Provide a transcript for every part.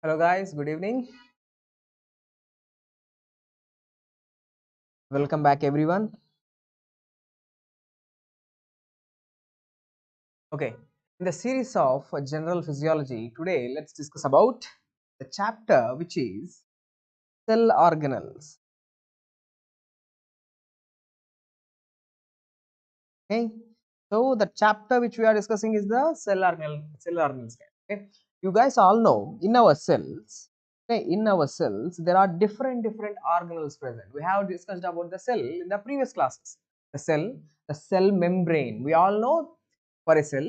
Hello guys, good evening. Welcome back everyone. Okay, in the series of general physiology, today let's discuss about the chapter which is cell organelles. Okay, so the chapter which we are discussing is the cell organelles. Okay, you guys all know in our cells. Okay, in our cells there are different organelles present. We have discussed about the cell in the previous classes. The cell membrane. We all know for a cell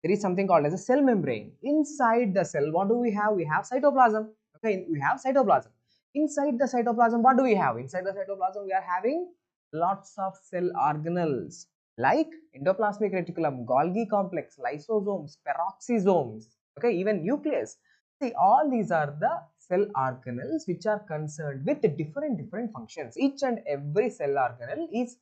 there is something called as a cell membrane. Inside the cell, what do we have? We have cytoplasm. Okay, we have cytoplasm. Inside the cytoplasm, what do we have? Inside the cytoplasm, we are having lots of cell organelles like endoplasmic reticulum, Golgi complex, lysosomes, peroxisomes, okay, even nucleus. See, all these are the cell organelles which are concerned with different functions. Each and every cell organelle is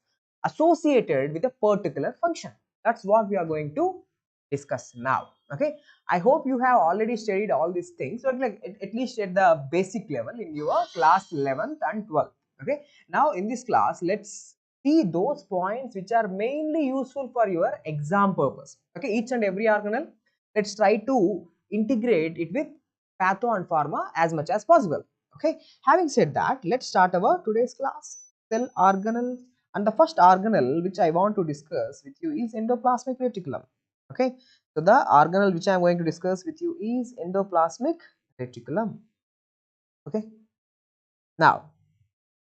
associated with a particular function. That's what we are going to discuss now. Okay, I hope you have already studied all these things, so like at least at the basic level in your class 11th and 12th. Okay, now in this class, let's see those points which are mainly useful for your exam purpose. Okay, each and every organelle, let's try to integrate it with patho and pharma as much as possible. Okay, having said that, let's start our today's class, cell organelle. And the first organelle which I want to discuss with you is endoplasmic reticulum. Okay, so the organelle which I am going to discuss with you is endoplasmic reticulum. Okay, now,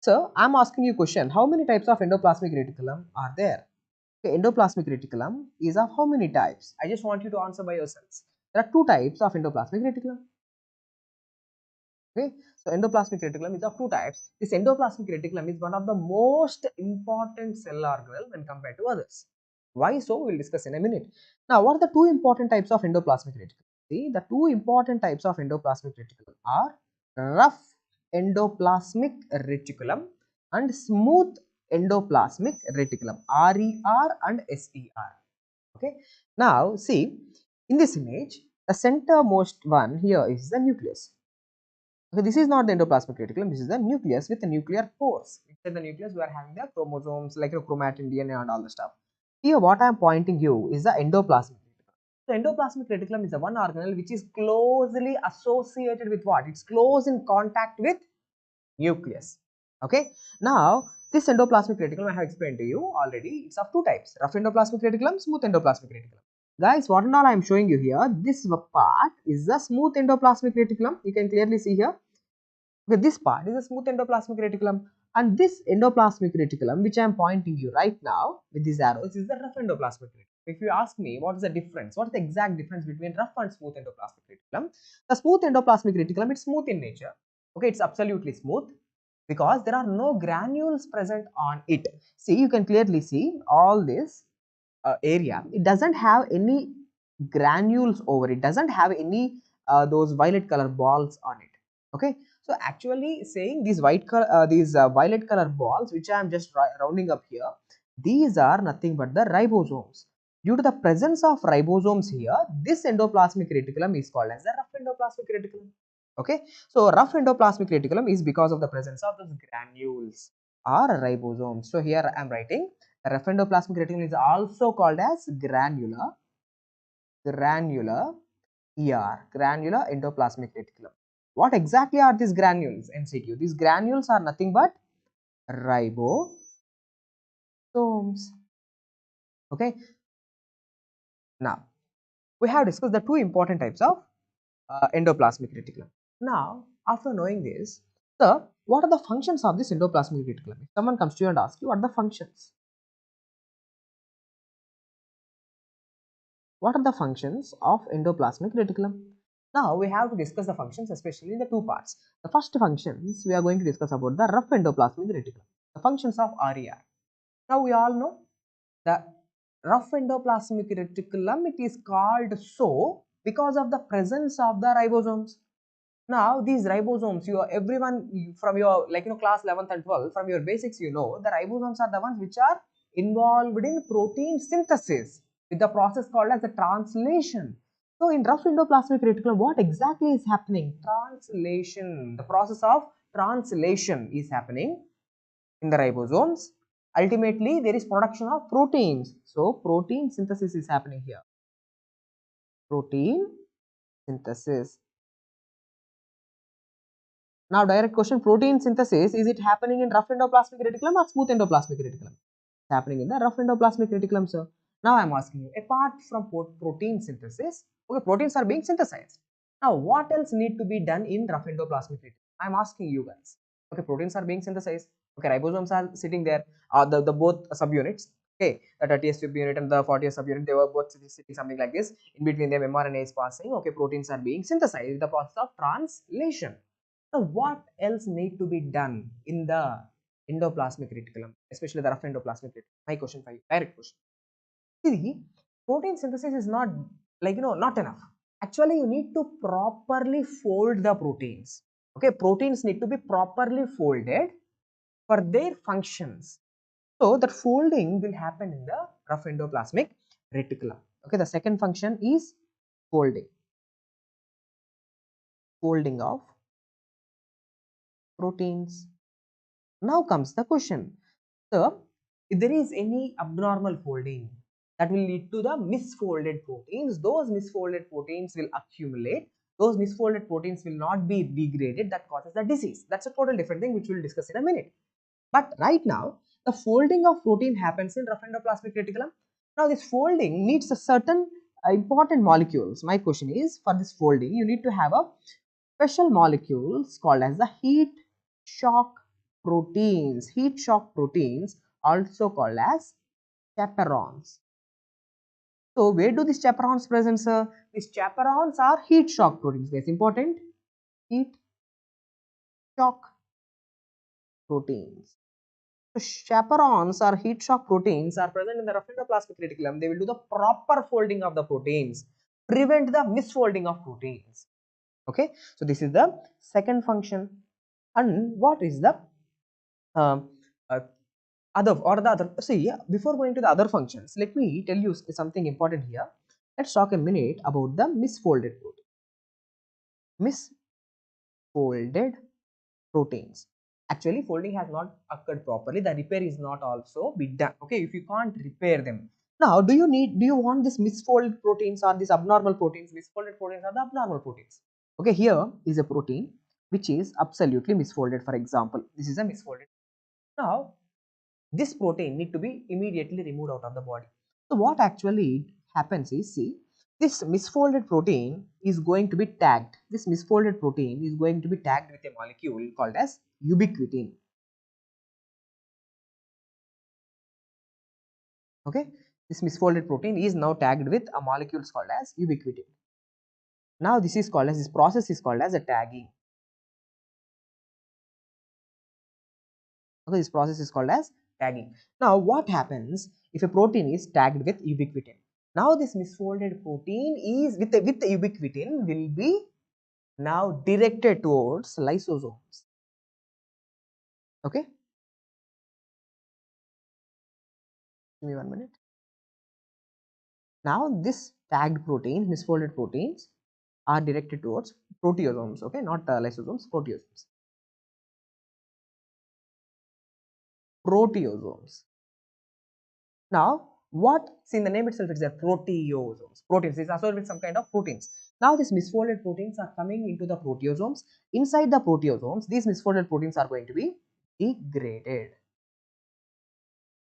so I'm asking you a question, how many types of endoplasmic reticulum are there? Okay, endoplasmic reticulum is of how many types? I just want you to answer by yourselves. There are two types of endoplasmic reticulum. Okay, so endoplasmic reticulum is of two types. This endoplasmic reticulum is one of the most important cell organelle when compared to others. Why so? We'll discuss in a minute. Now, what are the two important types of endoplasmic reticulum? See, the two important types of endoplasmic reticulum are rough endoplasmic reticulum and smooth endoplasmic reticulum, RER and SER. Okay, now see, in this image, the centermost one here is the nucleus. Okay, this is not the endoplasmic reticulum, this is the nucleus with the nuclear pores. Inside the nucleus, we are having the chromosomes like chromatin, DNA, and all the stuff. Here, what I am pointing you is the endoplasmic reticulum. So, endoplasmic reticulum is the one organelle which is closely associated with what? It's close in contact with nucleus. Okay, now this endoplasmic reticulum I have explained to you already. It's of two types: rough endoplasmic reticulum, smooth endoplasmic reticulum. Guys, what and all I am showing you here, this part is the smooth endoplasmic reticulum. You can clearly see here. Okay, this part is a smooth endoplasmic reticulum, and this endoplasmic reticulum, which I am pointing you right now with these arrows, is the rough endoplasmic reticulum. If you ask me what is the difference, what is the exact difference between rough and smooth endoplasmic reticulum? The smooth endoplasmic reticulum, it's smooth in nature. Okay, it's absolutely smooth because there are no granules present on it. See, you can clearly see all this area. It doesn't have any granules over it. Doesn't have any those violet color balls on it. Okay, so actually saying these violet color balls which I am just rounding up here, these are nothing but the ribosomes. Due to the presence of ribosomes here, this endoplasmic reticulum is called as the rough endoplasmic reticulum. Okay, so rough endoplasmic reticulum is because of the presence of those granules or ribosomes. So here I am writing the rough endoplasmic reticulum is also called as granular granular endoplasmic reticulum. What exactly are these granules? MCQ. These granules are nothing but ribosomes. Okay. Now we have discussed the two important types of endoplasmic reticulum. Now, after knowing this, sir, what are the functions of this endoplasmic reticulum? If someone comes to you and asks you what are the functions? What are the functions of endoplasmic reticulum? Now we have to discuss the functions, especially in the two parts. The first functions we are going to discuss about the rough endoplasmic reticulum, the functions of RER. Now we all know the rough endoplasmic reticulum, it is called so because of the presence of the ribosomes. Now these ribosomes, everyone from your class 11th and 12th, from your basics, the ribosomes are the ones which are involved in protein synthesis with the process called as the translation. So in rough endoplasmic reticulum, what exactly is happening? Translation. The process of translation is happening in the ribosomes. Ultimately, there is production of proteins. So protein synthesis is happening here. Protein synthesis. Now, direct question: protein synthesis, is it happening in rough endoplasmic reticulum or smooth endoplasmic reticulum? It's happening in the rough endoplasmic reticulum, sir. Now, I am asking you, apart from protein synthesis, okay, proteins are being synthesized. Now, what else need to be done in rough endoplasmic reticulum? I am asking you guys. Okay, proteins are being synthesized. Okay, ribosomes are sitting there. The both subunits. Okay, the 30th subunit and the 40th subunit, they were both sitting something like this. In between them, mRNA is passing. Okay, proteins are being synthesized. The process of translation. Now, what else need to be done in the endoplasmic reticulum, especially the rough endoplasmic reticulum? My question for you, direct question. See, protein synthesis is not not enough. Actually, you need to properly fold the proteins. Okay, proteins need to be properly folded for their functions. So that folding will happen in the rough endoplasmic reticulum. Okay, the second function is folding. Folding of proteins. Now comes the question. So, if there is any abnormal folding that will lead to the misfolded proteins, those misfolded proteins will accumulate. Those misfolded proteins will not be degraded. That causes the disease. That's a total different thing which we will discuss in a minute. But right now, the folding of protein happens in rough endoplasmic reticulum. Now, this folding needs a certain important molecules. My question is, for this folding, you need to have a special molecules called as the heat shock proteins. Heat shock proteins, also called as chaperones. So, where do these chaperones present, sir? These chaperones are heat shock proteins. That's important. Heat shock proteins. So, chaperones or heat shock proteins are present in the rough endoplasmic reticulum. They will do the proper folding of the proteins, prevent the misfolding of proteins. Okay, so this is the second function. And what is the um, uh, other? See, before going to the other functions, let me tell you something important here. Let's talk a minute about the misfolded protein. Misfolded proteins. Actually, folding has not occurred properly. The repair is not also be done. Okay, if you can't repair them. Now, do you want this misfolded proteins or these abnormal proteins? Misfolded proteins are the abnormal proteins. Okay, here is a protein which is absolutely misfolded. For example, this is a misfolded. Now, this protein need to be immediately removed out of the body. So what actually happens is, see, this misfolded protein is going to be tagged. This misfolded protein is going to be tagged with a molecule called as ubiquitin. Okay, this misfolded protein is now tagged with a molecule called as ubiquitin. Now this process is called as a tagging. Okay, this process is called as tagging. Now what happens if a protein is tagged with ubiquitin? Now this misfolded protein is with the ubiquitin will be now directed towards lysosomes. Okay, give me 1 minute. Now this tagged protein, misfolded proteins are directed towards proteosomes. Okay, not lysosomes, proteosomes. Proteosomes. Now, what? See, in the name itself, it's a proteosomes. Proteins is associated with some kind of proteins. Now, these misfolded proteins are coming into the proteosomes. Inside the proteosomes, these misfolded proteins are going to be degraded.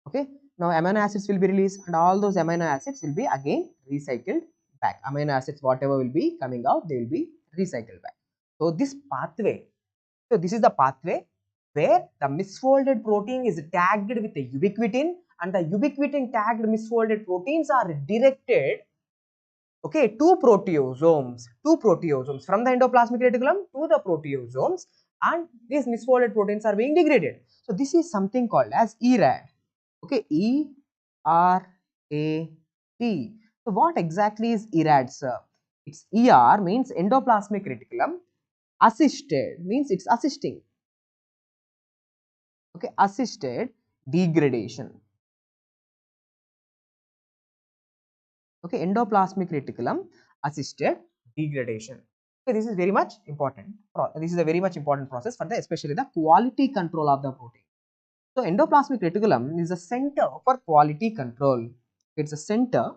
Okay. Now, amino acids will be released, and all those amino acids will be again recycled back. Amino acids, whatever will be coming out, they will be recycled back. So, this pathway. So, this is the pathway where the misfolded protein is tagged with the ubiquitin, and the ubiquitin tagged misfolded proteins are directed, okay, to proteosomes from the endoplasmic reticulum to the proteosomes, and these misfolded proteins are being degraded. So this is something called as ERAD. Okay, ERAD. So what exactly is ERAD, sir? It's ER means endoplasmic reticulum, assisted means it's assisting. Okay, assisted degradation. Okay, endoplasmic reticulum assisted degradation. Okay, this is very much important. This is a very much important process for the especially the quality control of the protein. So endoplasmic reticulum is a center for quality control. It's a center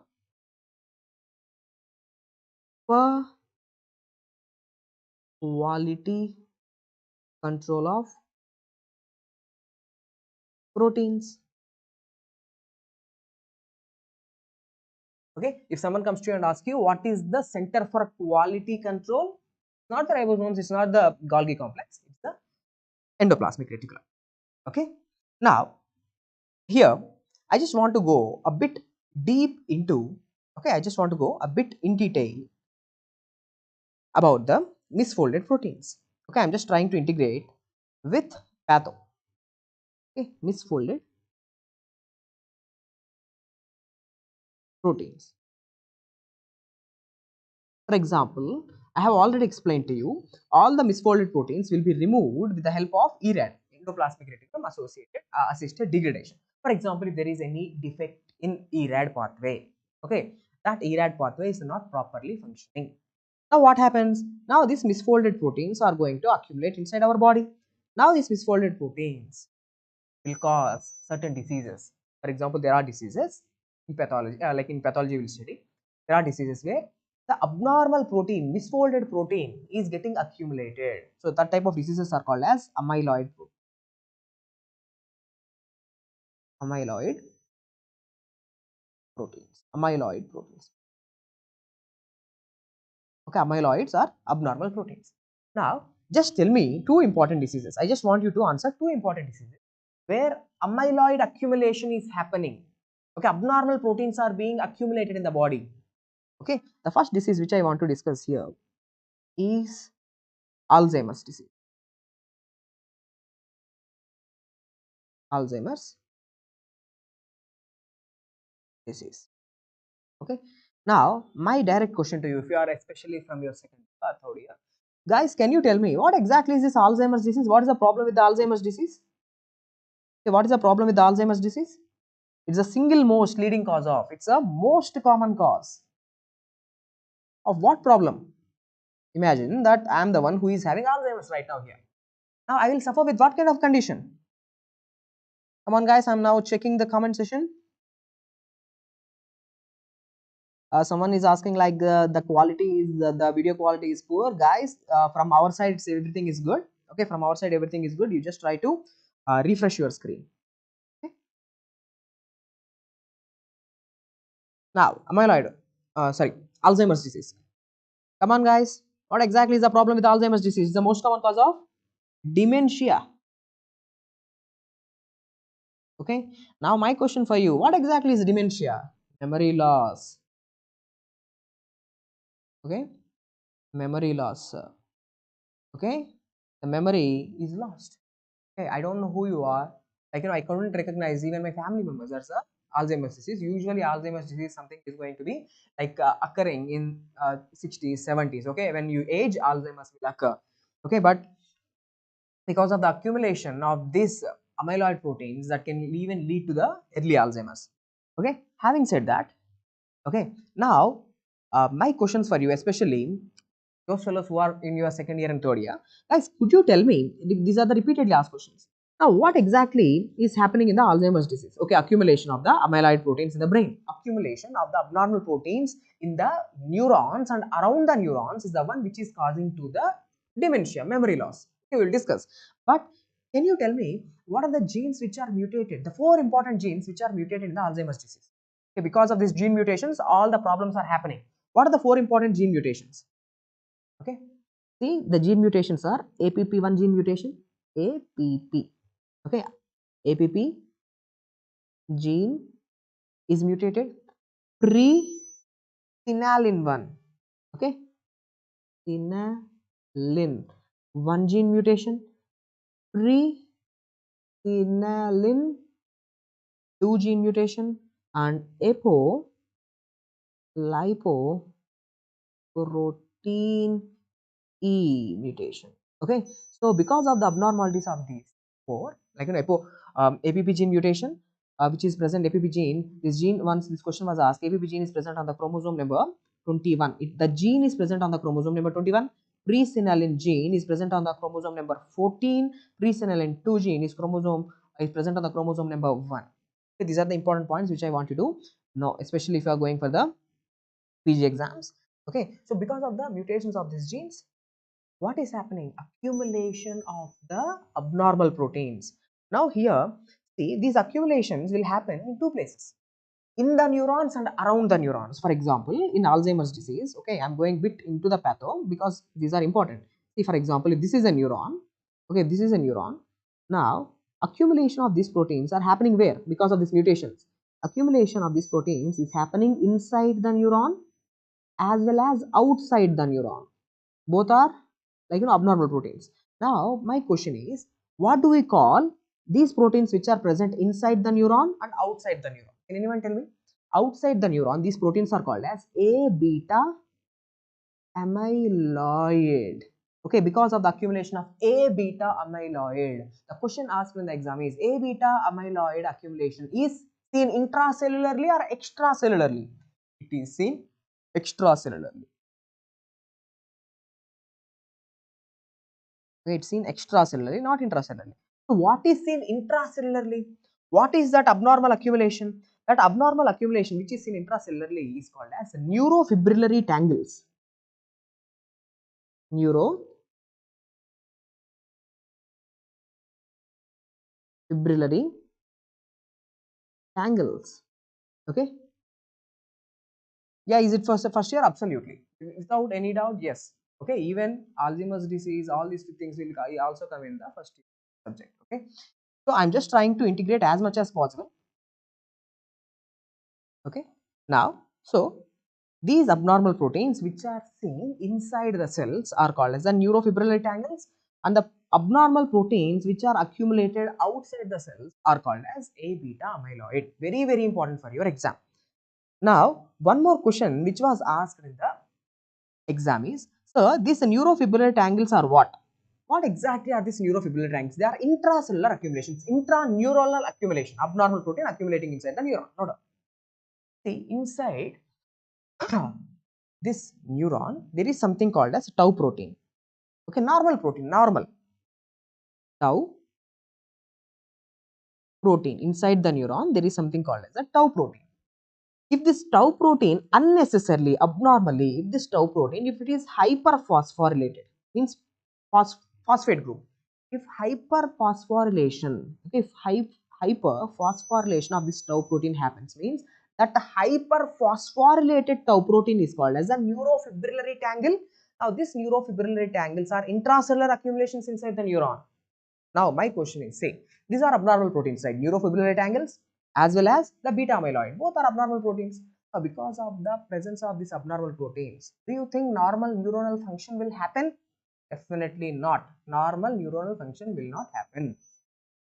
for quality control of proteins. Okay, if someone comes to you and asks you what is the center for quality control, it's not the ribosomes, it's not the Golgi complex, it's the endoplasmic reticulum. Okay, now here I just want to go a bit deep into, okay, I just want to go a bit in detail about the misfolded proteins. Okay, I'm just trying to integrate with Pathog. Okay, misfolded proteins. For example, I have already explained to you all the misfolded proteins will be removed with the help of ERAD, endoplasmic reticulum associated assisted degradation. For example, if there is any defect in ERAD pathway, okay, that ERAD pathway is not properly functioning. Now what happens? Now these misfolded proteins are going to accumulate inside our body. Now these misfolded proteins will cause certain diseases. For example, there are diseases in pathology, like in pathology we will study. There are diseases where the abnormal protein, misfolded protein is getting accumulated. So that type of diseases are called as amyloid proteins. Okay, amyloids are abnormal proteins. Now, just tell me two important diseases. I just want you to answer two important diseases where amyloid accumulation is happening. Okay, abnormal proteins are being accumulated in the body. Okay, the first disease which I want to discuss here is Alzheimer's disease. Alzheimer's disease. Okay, now my direct question to you, if you are especially from your second or third year, guys, can you tell me what exactly is this Alzheimer's disease? What is the problem with the Alzheimer's disease? Okay, what is the problem with the Alzheimer's disease? It's a single most leading cause of, it's a most common cause of what problem? Imagine that I am the one who is having Alzheimer's right now here. Now I will suffer with what kind of condition? Come on guys, I am now checking the comment section. Someone is asking like the quality is the video quality is poor. Guys, from our side everything is good. Okay, from our side everything is good. You just try to refresh your screen. Okay. Now Alzheimer's disease. Come on guys, what exactly is the problem with Alzheimer's disease? It's the most common cause of dementia. Okay, now my question for you, what exactly is dementia? Memory loss. Okay, memory loss. Okay, the memory is lost. Okay, I don't know who you are. Like, I couldn't recognize even my family members. That's a Alzheimer's disease. Usually Alzheimer's disease something is going to be like occurring in 60s, 70s. Okay, when you age, Alzheimer's will occur. Okay, but because of the accumulation of these amyloid proteins, that can even lead to the early Alzheimer's. Okay, having said that, okay, now my questions for you, especially those fellows who are in your second year and third year, guys, could you tell me, these are the repeatedly asked questions. Now, what exactly is happening in the Alzheimer's disease? Okay, accumulation of the amyloid proteins in the brain. Accumulation of the abnormal proteins in the neurons and around the neurons is the one which is causing to the dementia, memory loss. Okay, we will discuss. But can you tell me what are the genes which are mutated? The four important genes which are mutated in the Alzheimer's disease. Okay, because of these gene mutations, all the problems are happening. What are the four important gene mutations? Okay, see, the gene mutations are APP1 gene mutation, APP. Okay, APP gene is mutated. Presenilin 1. Okay, senilin 1 gene mutation. Presenilin 2 gene mutation, and apolipoprotein E mutation. Okay, so because of the abnormalities of these four, like APP gene mutation, which is present APP gene, this gene, once this question was asked, APP gene is present on the chromosome number 21. The gene is present on the chromosome number 21. Presenilin gene is present on the chromosome number 14. Presenilin 2 gene is present on the chromosome number 1. Okay, these are the important points which I want you to know, especially if you are going for the PG exams. Okay, so because of the mutations of these genes, what is happening? Accumulation of the abnormal proteins. Now here, see, these accumulations will happen in two places, in the neurons and around the neurons. For example, in Alzheimer's disease, okay, I'm going bit into the patho because these are important. See, for example, if this is a neuron, okay, this is a neuron. Now, accumulation of these proteins are happening where? Because of these mutations. Accumulation of these proteins is happening inside the neuron as well as outside the neuron. Both are like abnormal proteins. Now, my question is, what do we call these proteins which are present inside the neuron and outside the neuron? Can anyone tell me? Outside the neuron, these proteins are called as A beta amyloid. Okay, because of the accumulation of A beta amyloid. The question asked in the exam is, A beta amyloid accumulation is seen intracellularly or extracellularly? It is seen extracellularly. It's seen extracellularly, not intracellularly. So what is seen intracellularly? What is that abnormal accumulation? That abnormal accumulation which is seen intracellularly is called as neurofibrillary tangles. Neurofibrillary tangles. Okay. Yeah, is it for first year? Absolutely. Without any doubt, yes. Okay, even Alzheimer's disease, all these things will also come in the first year subject. Okay. So I'm just trying to integrate as much as possible. Okay. Now, so these abnormal proteins which are seen inside the cells are called as the neurofibrillary tangles, and the abnormal proteins which are accumulated outside the cells are called as A beta amyloid. Very, very important for your exam. Now, one more question which was asked in the exam is, so these neurofibrillary tangles are what? What exactly are these neurofibrillary tangles? They are intracellular accumulations, intraneuronal accumulation, abnormal protein accumulating inside the neuron. No doubt. See, inside this neuron, there is something called as tau protein. Okay, normal protein, normal tau protein. Inside the neuron, there is something called as a tau protein. If this tau protein unnecessarily, abnormally, if this tau protein, if it is hyperphosphorylated, means phosphate group. If hyperphosphorylation, if hyperphosphorylation of this tau protein happens, means that the hyperphosphorylated tau protein is called as a neurofibrillary tangle. Now, these neurofibrillary tangles are intracellular accumulations inside the neuron. Now, my question is, say, these are abnormal proteins, right? Neurofibrillary tangles as well as the beta amyloid, both are abnormal proteins. Now, because of the presence of these abnormal proteins, do you think normal neuronal function will happen? Definitely not. Normal neuronal function will not happen.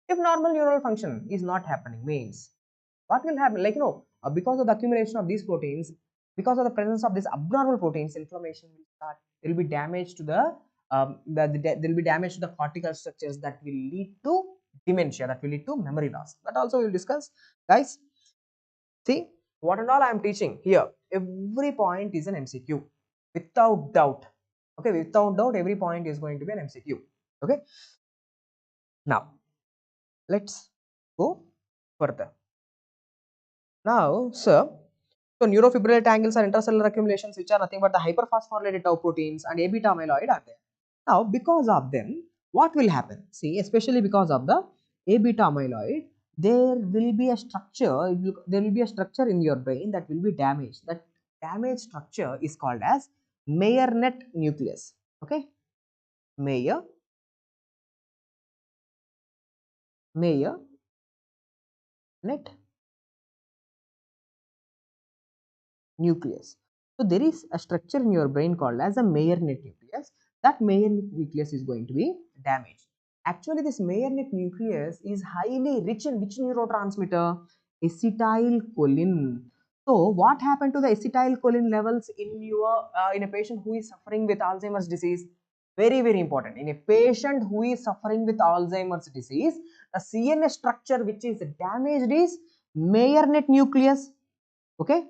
If normal neuronal function is not happening, means what will happen? Like, because of the accumulation of these proteins, because of the presence of these abnormal proteins, inflammation will start. There will be damage to there will be damage to the cortical structures that will lead to dementia, that will lead to memory loss. That also we will discuss, guys. See, what and all I am teaching here, every point is an MCQ, without doubt. Okay, without doubt, every point is going to be an MCQ. Okay. Now, let's go further. Now, sir, so neurofibrillary tangles are intracellular accumulations which are nothing but the hyperphosphorylated tau proteins and A beta amyloid are there. Now, because of them, what will happen? See, especially because of the A beta amyloid, there will be a structure. There will be a structure in your brain that will be damaged. That damaged structure is called as Meyer-net nucleus. Okay, Meyer-net nucleus. So there is a structure in your brain called as a Meyer-net nucleus. That Meyer-net nucleus is going to be damaged. Actually, this Meyer-net nucleus is highly rich in which neurotransmitter? Acetylcholine. So what happened to the acetylcholine levels in your in a patient who is suffering with Alzheimer's disease? Very, very important. In a patient who is suffering with Alzheimer's disease, the CNS structure which is damaged is Meyer-net nucleus. Okay.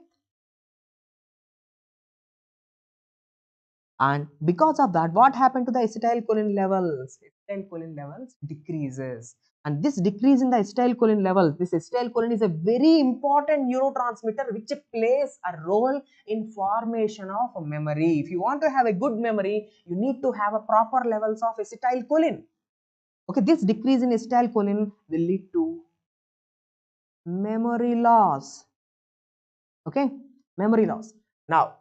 And because of that, what happened to the acetylcholine levels? Acetylcholine levels decreases. And this decrease in the acetylcholine levels, this acetylcholine is a very important neurotransmitter which plays a role in formation of memory. If you want to have a good memory, you need to have a proper levels of acetylcholine. Okay, this decrease in acetylcholine will lead to memory loss. Okay, memory loss. Now,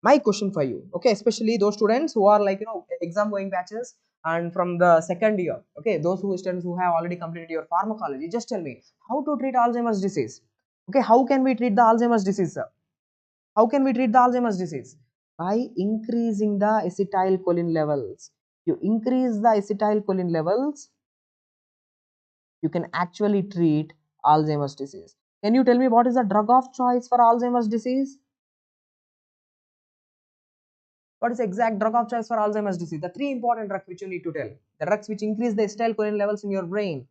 my question for you, okay, especially those students who are like, exam going batches and from the second year, okay, those students who have already completed your pharmacology, just tell me how to treat Alzheimer's disease. Okay, how can we treat the Alzheimer's disease, sir? How can we treat the Alzheimer's disease? By increasing the acetylcholine levels. You increase the acetylcholine levels, you can actually treat Alzheimer's disease. Can you tell me what is the drug of choice for Alzheimer's disease? What is the exact drug of choice for Alzheimer's disease? The three important drugs which you need to tell. The drugs which increase the acetylcholine levels in your brain.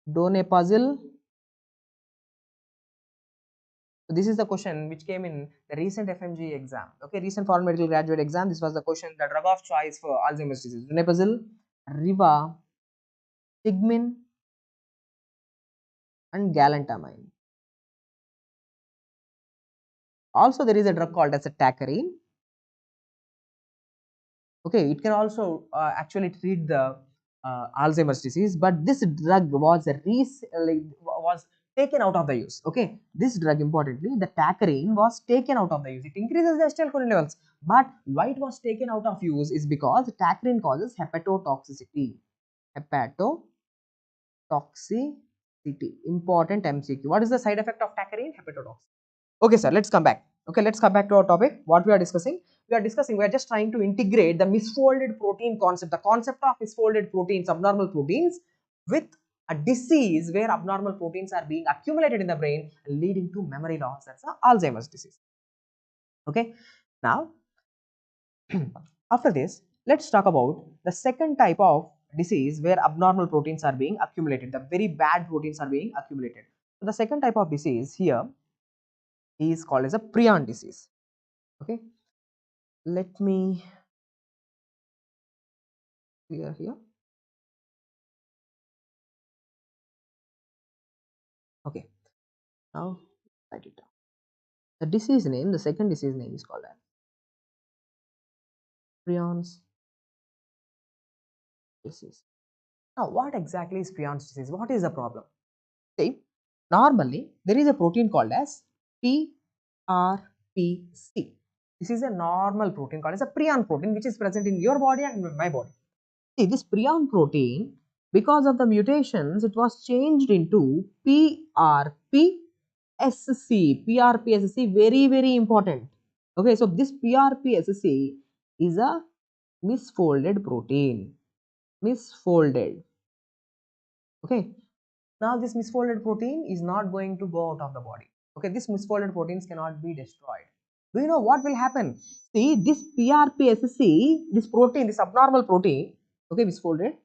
Donepezil. So this is the question which came in the recent FMG exam. Okay, recent foreign medical graduate exam. This was the question, the drug of choice for Alzheimer's disease. Donepezil, Riva, Tigmin, and galantamine. Also, there is a drug called as a tacarine. Okay, it can also actually treat the Alzheimer's disease, but this drug was was taken out of the use. Okay, this drug, importantly, the tacarine was taken out of the use. It increases the acetylcholine levels, but why it was taken out of use is because tacarine causes hepatotoxicity. Hepatotoxicity, important MCQ. What is the side effect of tacarine? Hepatotoxicity. Okay, sir, let's come back. Okay, let's come back to our topic. What we are discussing? We are just trying to integrate the misfolded protein concept, the concept of misfolded proteins, abnormal proteins, with a disease where abnormal proteins are being accumulated in the brain, leading to memory loss. That's the Alzheimer's disease. Okay, now after this, let's talk about the second type of disease where abnormal proteins are being accumulated, the very bad proteins are being accumulated. So the second type of disease here is called as a prion disease. Okay, let me clear here. Okay, now write it down. The disease name, the second disease name is called as Prion's disease. Now, what exactly is Prion's disease? What is the problem? See, normally there is a protein called as PRPC. This is a normal protein called as a prion protein, which is present in your body and in my body. See, this prion protein, because of the mutations, it was changed into PRPSC. PRPSC, very, very important. Okay, so this PRPSC is a misfolded protein. Misfolded. Okay, now this misfolded protein is not going to go out of the body. Okay, this misfolded proteins cannot be destroyed. Do you know what will happen? See, this PRPSC, this protein, this abnormal protein, okay, misfolded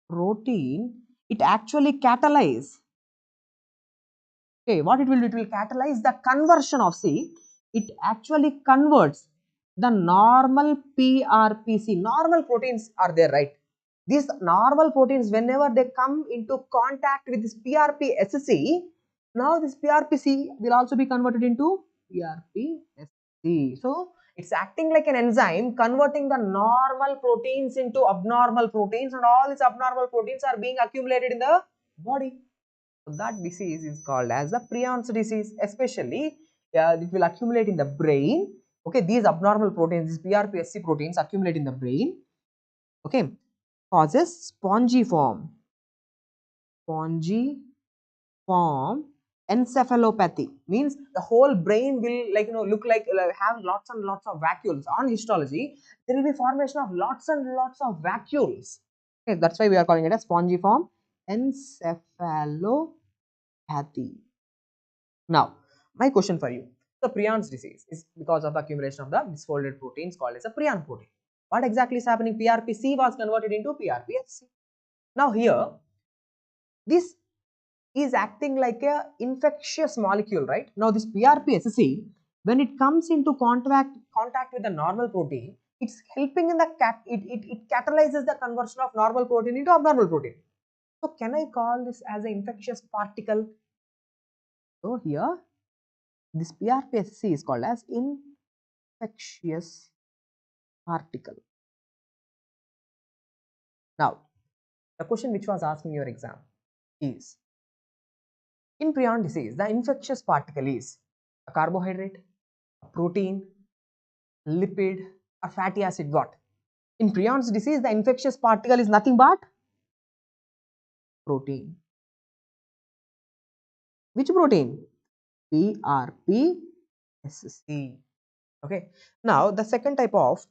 protein, it actually catalyze. Okay, what it will do? It will catalyze the conversion of, see, it actually converts the normal PRPC. Normal proteins are there, right? These normal proteins, whenever they come into contact with this PRPSC, now this PRPC will also be converted into PRPSC. So, it's acting like an enzyme converting the normal proteins into abnormal proteins, and all these abnormal proteins are being accumulated in the body. So that disease is called as the Prion's disease. Especially, it will accumulate in the brain. Okay, these abnormal proteins, these PRPSC proteins accumulate in the brain. Okay, causes spongiform encephalopathy. Means the whole brain will look like have lots and lots of vacuoles. On histology, there will be formation of lots and lots of vacuoles. Okay, that's why we are calling it a spongiform encephalopathy. Now, my question for you: the Prion's disease is because of the accumulation of the misfolded proteins called as a prion protein. What exactly is happening? PRPC was converted into PRPSC. Now here, this is acting like a infectious molecule, right? Now this PRPSC, when it comes into contact with the normal protein, it's helping in the it catalyzes the conversion of normal protein into abnormal protein. So can I call this as an infectious particle? So here this PRPSC is called as infectious particle. Now the question which was asked in your exam is, in prion disease the infectious particle is a carbohydrate, a protein, lipid, or fatty acid. What? In Prion's disease, the infectious particle is nothing but protein. Which protein? PRPSC. Okay. Now, the second type of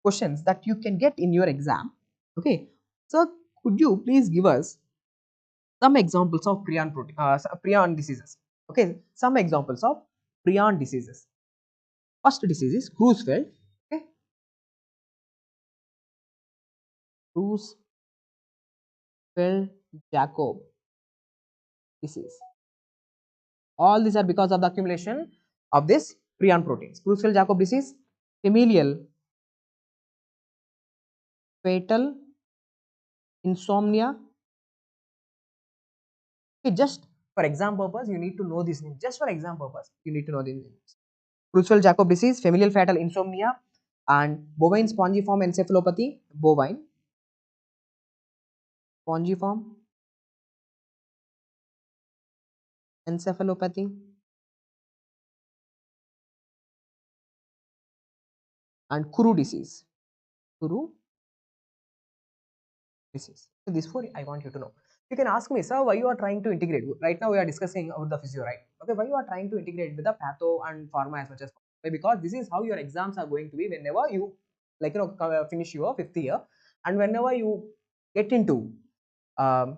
questions that you can get in your exam. Okay. So, could you please give us some examples of prion diseases? Okay. Some examples of prion diseases. First disease is Creutzfeldt. Okay. Creutzfeldt-Jakob disease. All these are because of the accumulation of this prion proteins. Creutzfeldt-Jakob disease, familial fatal insomnia. Okay, just for exam purpose, you need to know this name. Just for exam purpose, you need to know these names. Creutzfeldt-Jakob disease, familial fatal insomnia, and bovine spongiform encephalopathy. Bovine spongiform encephalopathy, and Kuru disease. Kuru disease. So these four I want you to know. You can ask me, sir, why you are trying to integrate? Right now we are discussing about the physio, right? Okay, why you are trying to integrate with the patho and pharma as much as possible? Because this is how your exams are going to be whenever you finish your 5th year, and whenever you get into the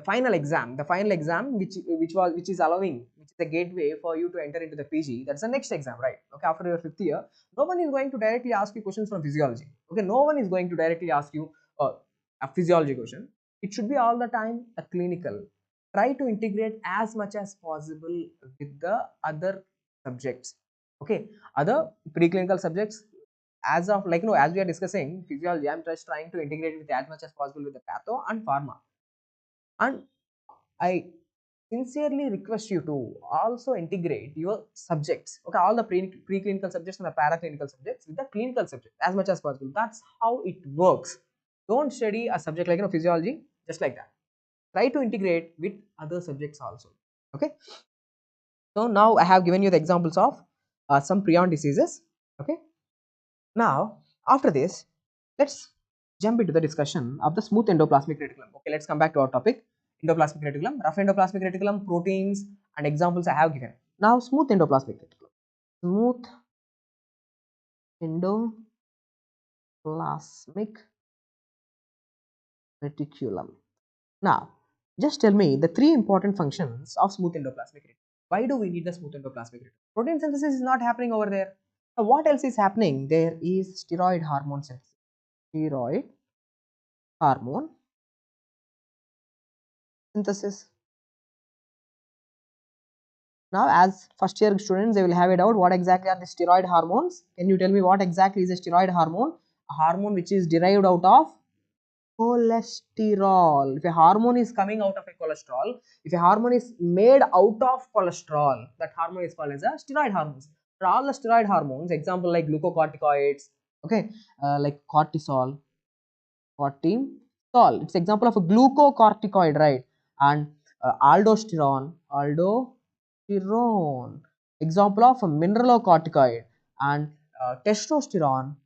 final exam which is allowing, which is a gateway for you to enter into the PG. That's the next exam, right? Okay, after your 5th year, no one is going to directly ask you questions from physiology. Okay, no one is going to directly ask you a physiology question. It should be all the time a clinical. Try to integrate as much as possible with the other subjects. Okay, other preclinical subjects. As of as we are discussing physiology, I'm just trying to integrate with as much as possible with the patho and pharma. And I sincerely request you to also integrate your subjects, okay, all the preclinical subjects and the paraclinical subjects with the clinical subject as much as possible. That's how it works. Don't study a subject like physiology just like that. Try to integrate with other subjects also. Okay. So now I have given you the examples of some prion diseases. Okay. Now after this, let's jump into the discussion of the smooth endoplasmic reticulum. Okay, let's come back to our topic. Endoplasmic reticulum, rough endoplasmic reticulum, proteins, and examples I have given. Now, smooth endoplasmic reticulum. Smooth endoplasmic reticulum. Now, just tell me the 3 important functions of smooth endoplasmic reticulum. Why do we need the smooth endoplasmic reticulum? Protein synthesis is not happening over there. Now, what else is happening? There is steroid hormone synthesis. Steroid hormone synthesis. Now, as first year students, they will have a doubt what exactly are the steroid hormones. Can you tell me what exactly is a steroid hormone? A hormone which is derived out of cholesterol. If a hormone is coming out of a cholesterol, if a hormone is made out of cholesterol, that hormone is called as a steroid hormones. For all the steroid hormones, example like glucocorticoids, okay, like cortisol, it's example of a glucocorticoid, right? And aldosterone, example of a mineralocorticoid, and testosterone,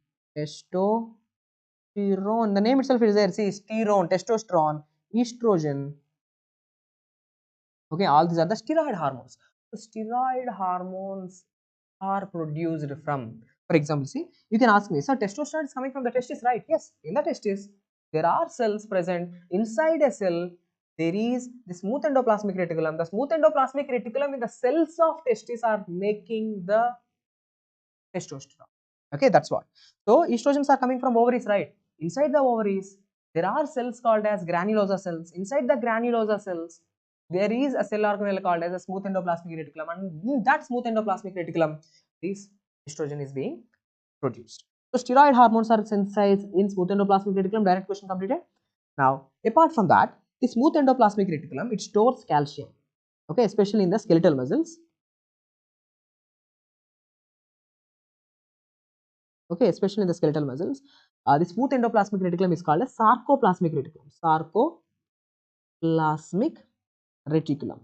the name itself is there. See, sterone, testosterone, estrogen. Okay, all these are the steroid hormones. So steroid hormones are produced from, for example, see, you can ask me, so testosterone is coming from the testis, right? Yes, in the testis there are cells present. Inside a cell there is the smooth endoplasmic reticulum. The smooth endoplasmic reticulum in the cells of testis are making the testosterone. Okay, that's what. So estrogens are coming from ovaries, right? Inside the ovaries there are cells called as granulosa cells. Inside the granulosa cells there is a cell organelle called as a smooth endoplasmic reticulum, and in that smooth endoplasmic reticulum this estrogen is being produced. So steroid hormones are synthesized in smooth endoplasmic reticulum. Direct question completed. Now, apart from that, the smooth endoplasmic reticulum, it stores calcium, okay, especially in the skeletal muscles. Okay, especially in the skeletal muscles. The smooth endoplasmic reticulum is called a sarcoplasmic reticulum. Sarcoplasmic reticulum.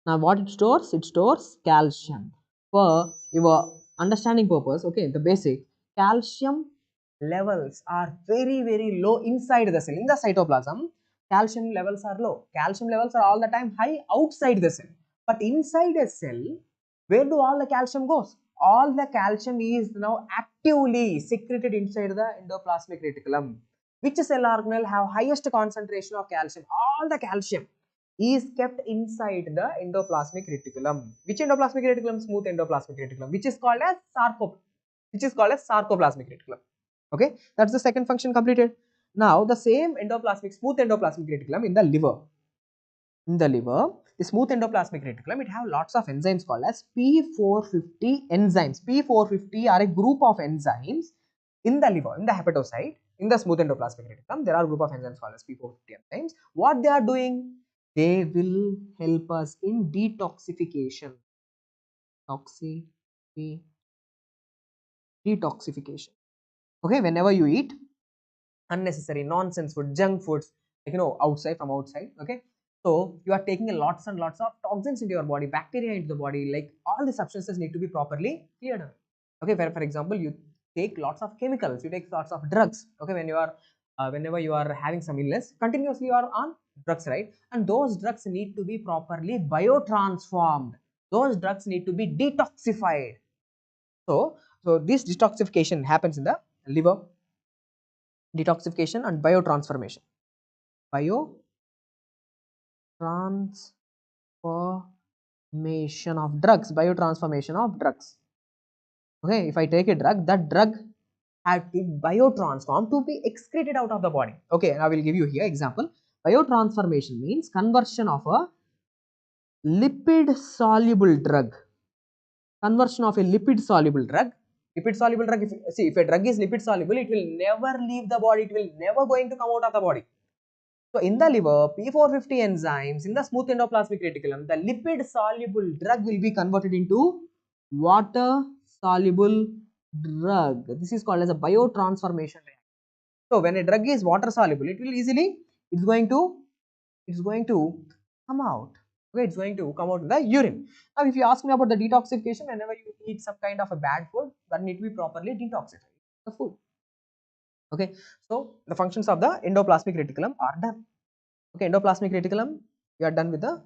Now, what it stores? It stores calcium. For your understanding purpose, okay, the basic calcium levels are very low inside the cell. In the cytoplasm, calcium levels are low. Calcium levels are all the time high outside the cell. But inside a cell, where do all the calcium goes? All the calcium is now actively secreted inside the endoplasmic reticulum. Which cell organelle have highest concentration of calcium? All the calcium is kept inside the endoplasmic reticulum. Which endoplasmic reticulum? Smooth endoplasmic reticulum, which is called as sarcoplasmic reticulum. Okay, that's the second function completed. Now the same smooth endoplasmic reticulum in the liver. In the liver, the smooth endoplasmic reticulum, it have lots of enzymes called as P450 enzymes. P450 are a group of enzymes in the liver, in the hepatocyte, in the smooth endoplasmic reticulum. There are a group of enzymes called as P450 enzymes. What they are doing? They will help us in detoxification. Detoxification. Okay, whenever you eat unnecessary nonsense food, junk foods, like outside, from outside, okay, so you are taking a lots and lots of toxins into your body, bacteria into the body, like all the substances need to be properly cleared away. Okay, for example, you take lots of chemicals, you take lots of drugs, okay, when you are whenever you are having some illness, continuously you are on drugs, right? And those drugs need to be properly biotransformed, those drugs need to be detoxified. So this detoxification happens in the liver. Detoxification and biotransformation. Biotransformation of drugs. Biotransformation of drugs. Okay, if I take a drug, that drug had to biotransform to be excreted out of the body. Okay, I will give you here example. Biotransformation means conversion of a lipid soluble drug. Conversion of a lipid soluble drug. Lipid soluble drug, if a drug is lipid soluble, it will never leave the body, it will never going to come out of the body. So in the liver, P450 enzymes, in the smooth endoplasmic reticulum, the lipid soluble drug will be converted into water soluble drug. This is called as a biotransformation reaction. So when a drug is water soluble, it will easily, it's going to come out. Okay, it's going to come out in the urine. Now, if you ask me about the detoxification, whenever you eat some kind of a bad food, that need to be properly detoxified, the food. Okay, so the functions of the endoplasmic reticulum are done. Okay, endoplasmic reticulum, we are done with the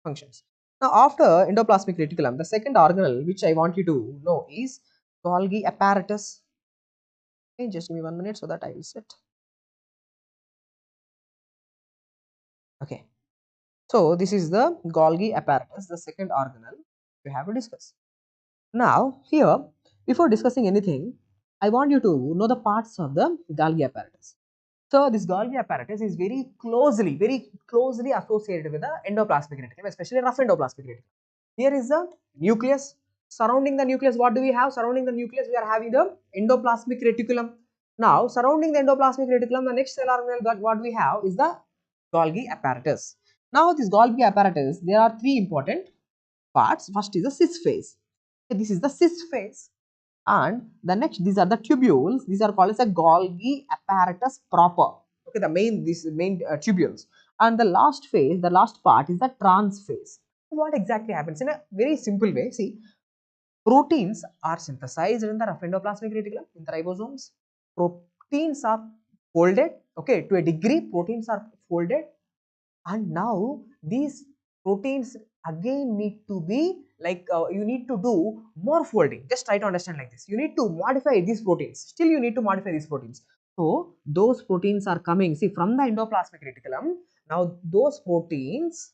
functions. Now, after endoplasmic reticulum, the second organelle which I want you to know is Golgi apparatus. Okay, just give me 1 minute so that I will sit. Okay, so this is the Golgi apparatus, the second organelle we have to discuss. Now, here, before discussing anything, I want you to know the parts of the Golgi apparatus. So this Golgi apparatus is very closely associated with the endoplasmic reticulum, especially rough endoplasmic reticulum. Here is the nucleus. Surrounding the nucleus, what do we have? Surrounding the nucleus, we are having the endoplasmic reticulum. Now, surrounding the endoplasmic reticulum, the next cell organelle that what we have is the Golgi apparatus. Now, this Golgi apparatus, there are three important parts. First is the cis phase. This is the cis phase. And the next, these are the tubules. These are called as a Golgi apparatus proper. Okay, these main tubules. And the last phase, the last part is the trans phase. What exactly happens? In a very simple way, see, proteins are synthesized in the rough endoplasmic reticulum, in the ribosomes. Proteins are folded. Okay, to a degree, proteins are folded. And now these proteins again need to be like you need to do more folding. Just try to understand like this. You need to modify these proteins. Still you need to modify these proteins. So those proteins are coming, see, from the endoplasmic reticulum. Now those proteins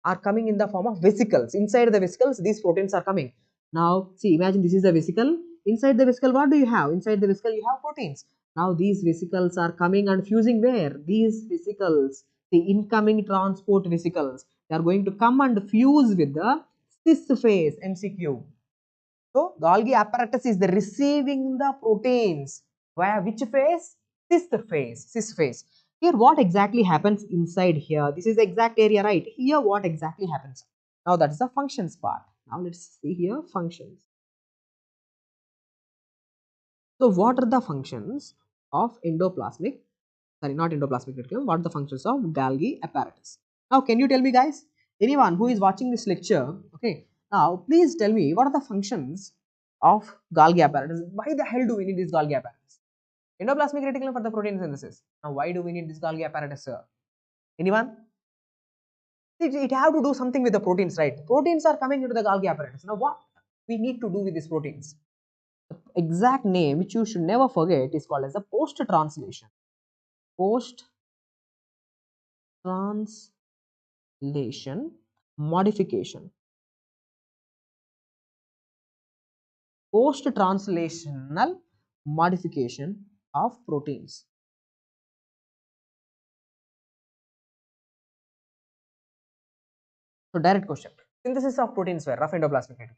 are coming in the form of vesicles. Inside the vesicles, these proteins are coming. Now see, imagine this is the vesicle. Inside the vesicle, what do you have? Inside the vesicle, you have proteins. Now these vesicles are coming and fusing where? These vesicles, the incoming transport vesicles, they are going to come and fuse with the cis phase, MCQ. So Golgi apparatus is the receiving the proteins via which phase? Cis phase, cis phase. Here what exactly happens inside here? This is the exact area, right? Here what exactly happens? Now that is the functions part. Now let's see here functions. So what are the functions of endoplasmic, sorry, not endoplasmic reticulum, what are the functions of Golgi apparatus? Now can you tell me guys, anyone who is watching this lecture, okay, now please tell me what are the functions of Golgi apparatus? Why the hell do we need this Golgi apparatus? Endoplasmic reticulum for the protein synthesis. Now why do we need this Golgi apparatus, sir? Anyone? It have to do something with the proteins, right? Proteins are coming into the Golgi apparatus. Now what we need to do with these proteins? The exact name which you should never forget is called as the post translation. Post translation modification. Post translational modification of proteins. So direct question. Synthesis of proteins were rough endoplasmic reticulum.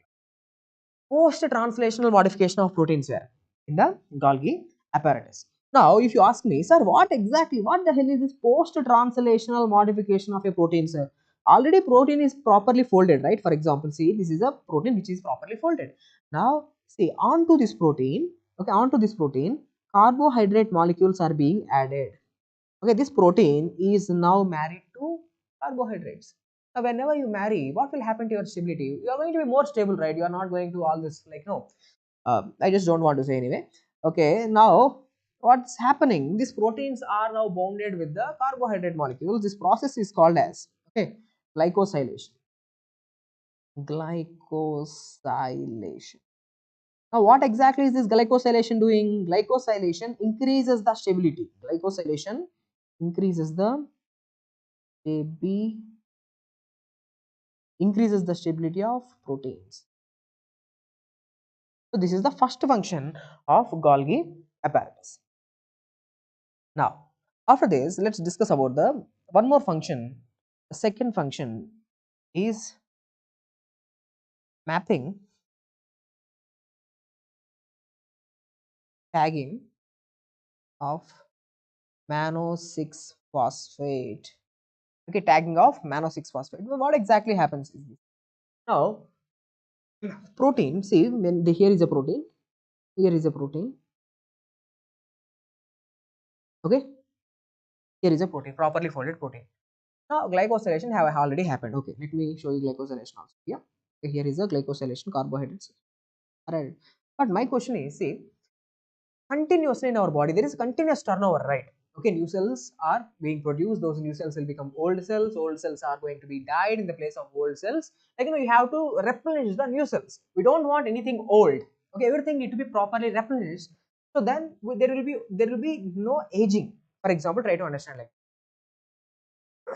Post translational modification of proteins were in the Golgi apparatus. Now, if you ask me, sir, what the hell is this post translational modification of a protein, sir? Already protein is properly folded, right? For example, see, this is a protein which is properly folded. Now, see, onto this protein, okay, onto this protein, carbohydrate molecules are being added. Okay, this protein is now married to carbohydrates. Now, whenever you marry, what will happen to your stability? You are going to be more stable, right? You are not going to all this, like, no. I just don't want to say anyway. Okay, now what's happening? These proteins are now bonded with the carbohydrate molecules. This process is called as, okay, glycosylation. Glycosylation. Now, what exactly is this glycosylation doing? Glycosylation increases the stability. Glycosylation increases the stability of proteins. So this is the first function of Golgi apparatus. Now, after this, let's discuss about the one more function. The second function is mapping, tagging of mannose 6 phosphate. Okay, tagging of mannose 6 phosphate. What exactly happens is this? Now, protein, see, when here is a protein, here is a protein, okay, here is a protein, properly folded protein. Now, glycosylation have already happened. Okay, let me show you glycosylation also. Yeah, okay, here is a glycosylation carbohydrates. Alright, but my question is, see, continuously in our body there is continuous turnover, right? Okay, new cells are being produced, those new cells will become old cells are going to be died in the place of old cells, like, you have to replenish the new cells. We don't want anything old, okay, everything need to be properly replenished. So then there will be no aging. For example, try to understand,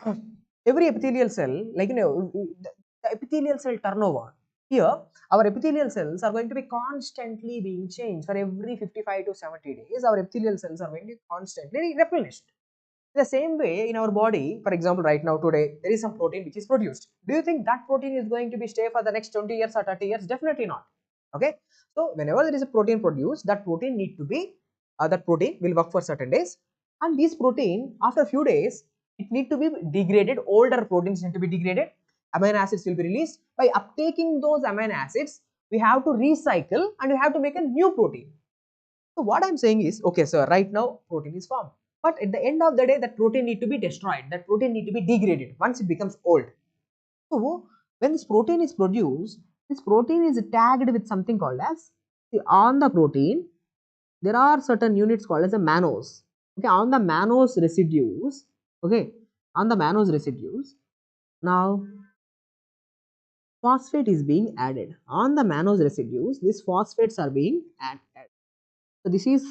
like, every epithelial cell, like, the epithelial cell turnover. Here, our epithelial cells are going to be constantly being changed for every 55 to 70 days. Our epithelial cells are going to be constantly replenished. In the same way, in our body, for example, right now, today, there is some protein which is produced. Do you think that protein is going to be stay for the next 20 years or 30 years? Definitely not. Okay. So, whenever there is a protein produced, that protein need to be, that protein will work for certain days. And this protein, after a few days, it need to be degraded. Older proteins need to be degraded. Amino acids will be released. By uptaking those amino acids, we have to recycle and we have to make a new protein. So what I'm saying is, okay, sir, right now protein is formed, but at the end of the day, that protein need to be destroyed. That protein need to be degraded once it becomes old. So when this protein is produced, this protein is tagged with something called as, see, on the protein, there are certain units called as a mannose. Okay, on the mannose residues, okay, on the mannose residues, now phosphate is being added. On the mannose residues, these phosphates are being added. So this is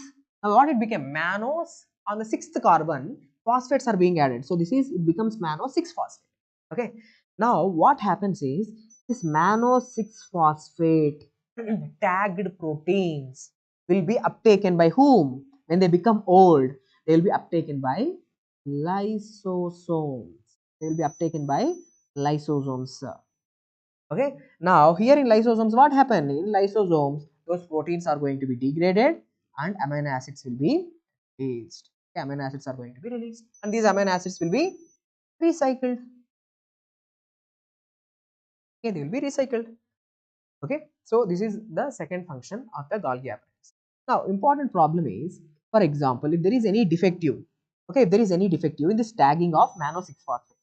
now what it became, mannose on the sixth carbon, phosphates are being added. So this is, it becomes mannose 6 phosphate. Okay. Now what happens is, this mannose 6 phosphate tagged proteins will be uptaken by whom? When they become old, they will be uptaken by lysosomes. They will be uptaken by lysosomes. Okay. Now here in lysosomes, what happened? In lysosomes, those proteins are going to be degraded and amino acids will be released. Okay, amino acids are going to be released and these amino acids will be recycled. Okay, they will be recycled. Okay, so this is the second function of the Golgi apparatus. Now, important problem is, for example, if there is any defective, okay, if there is any defective in this tagging of mannose 6-phosphate,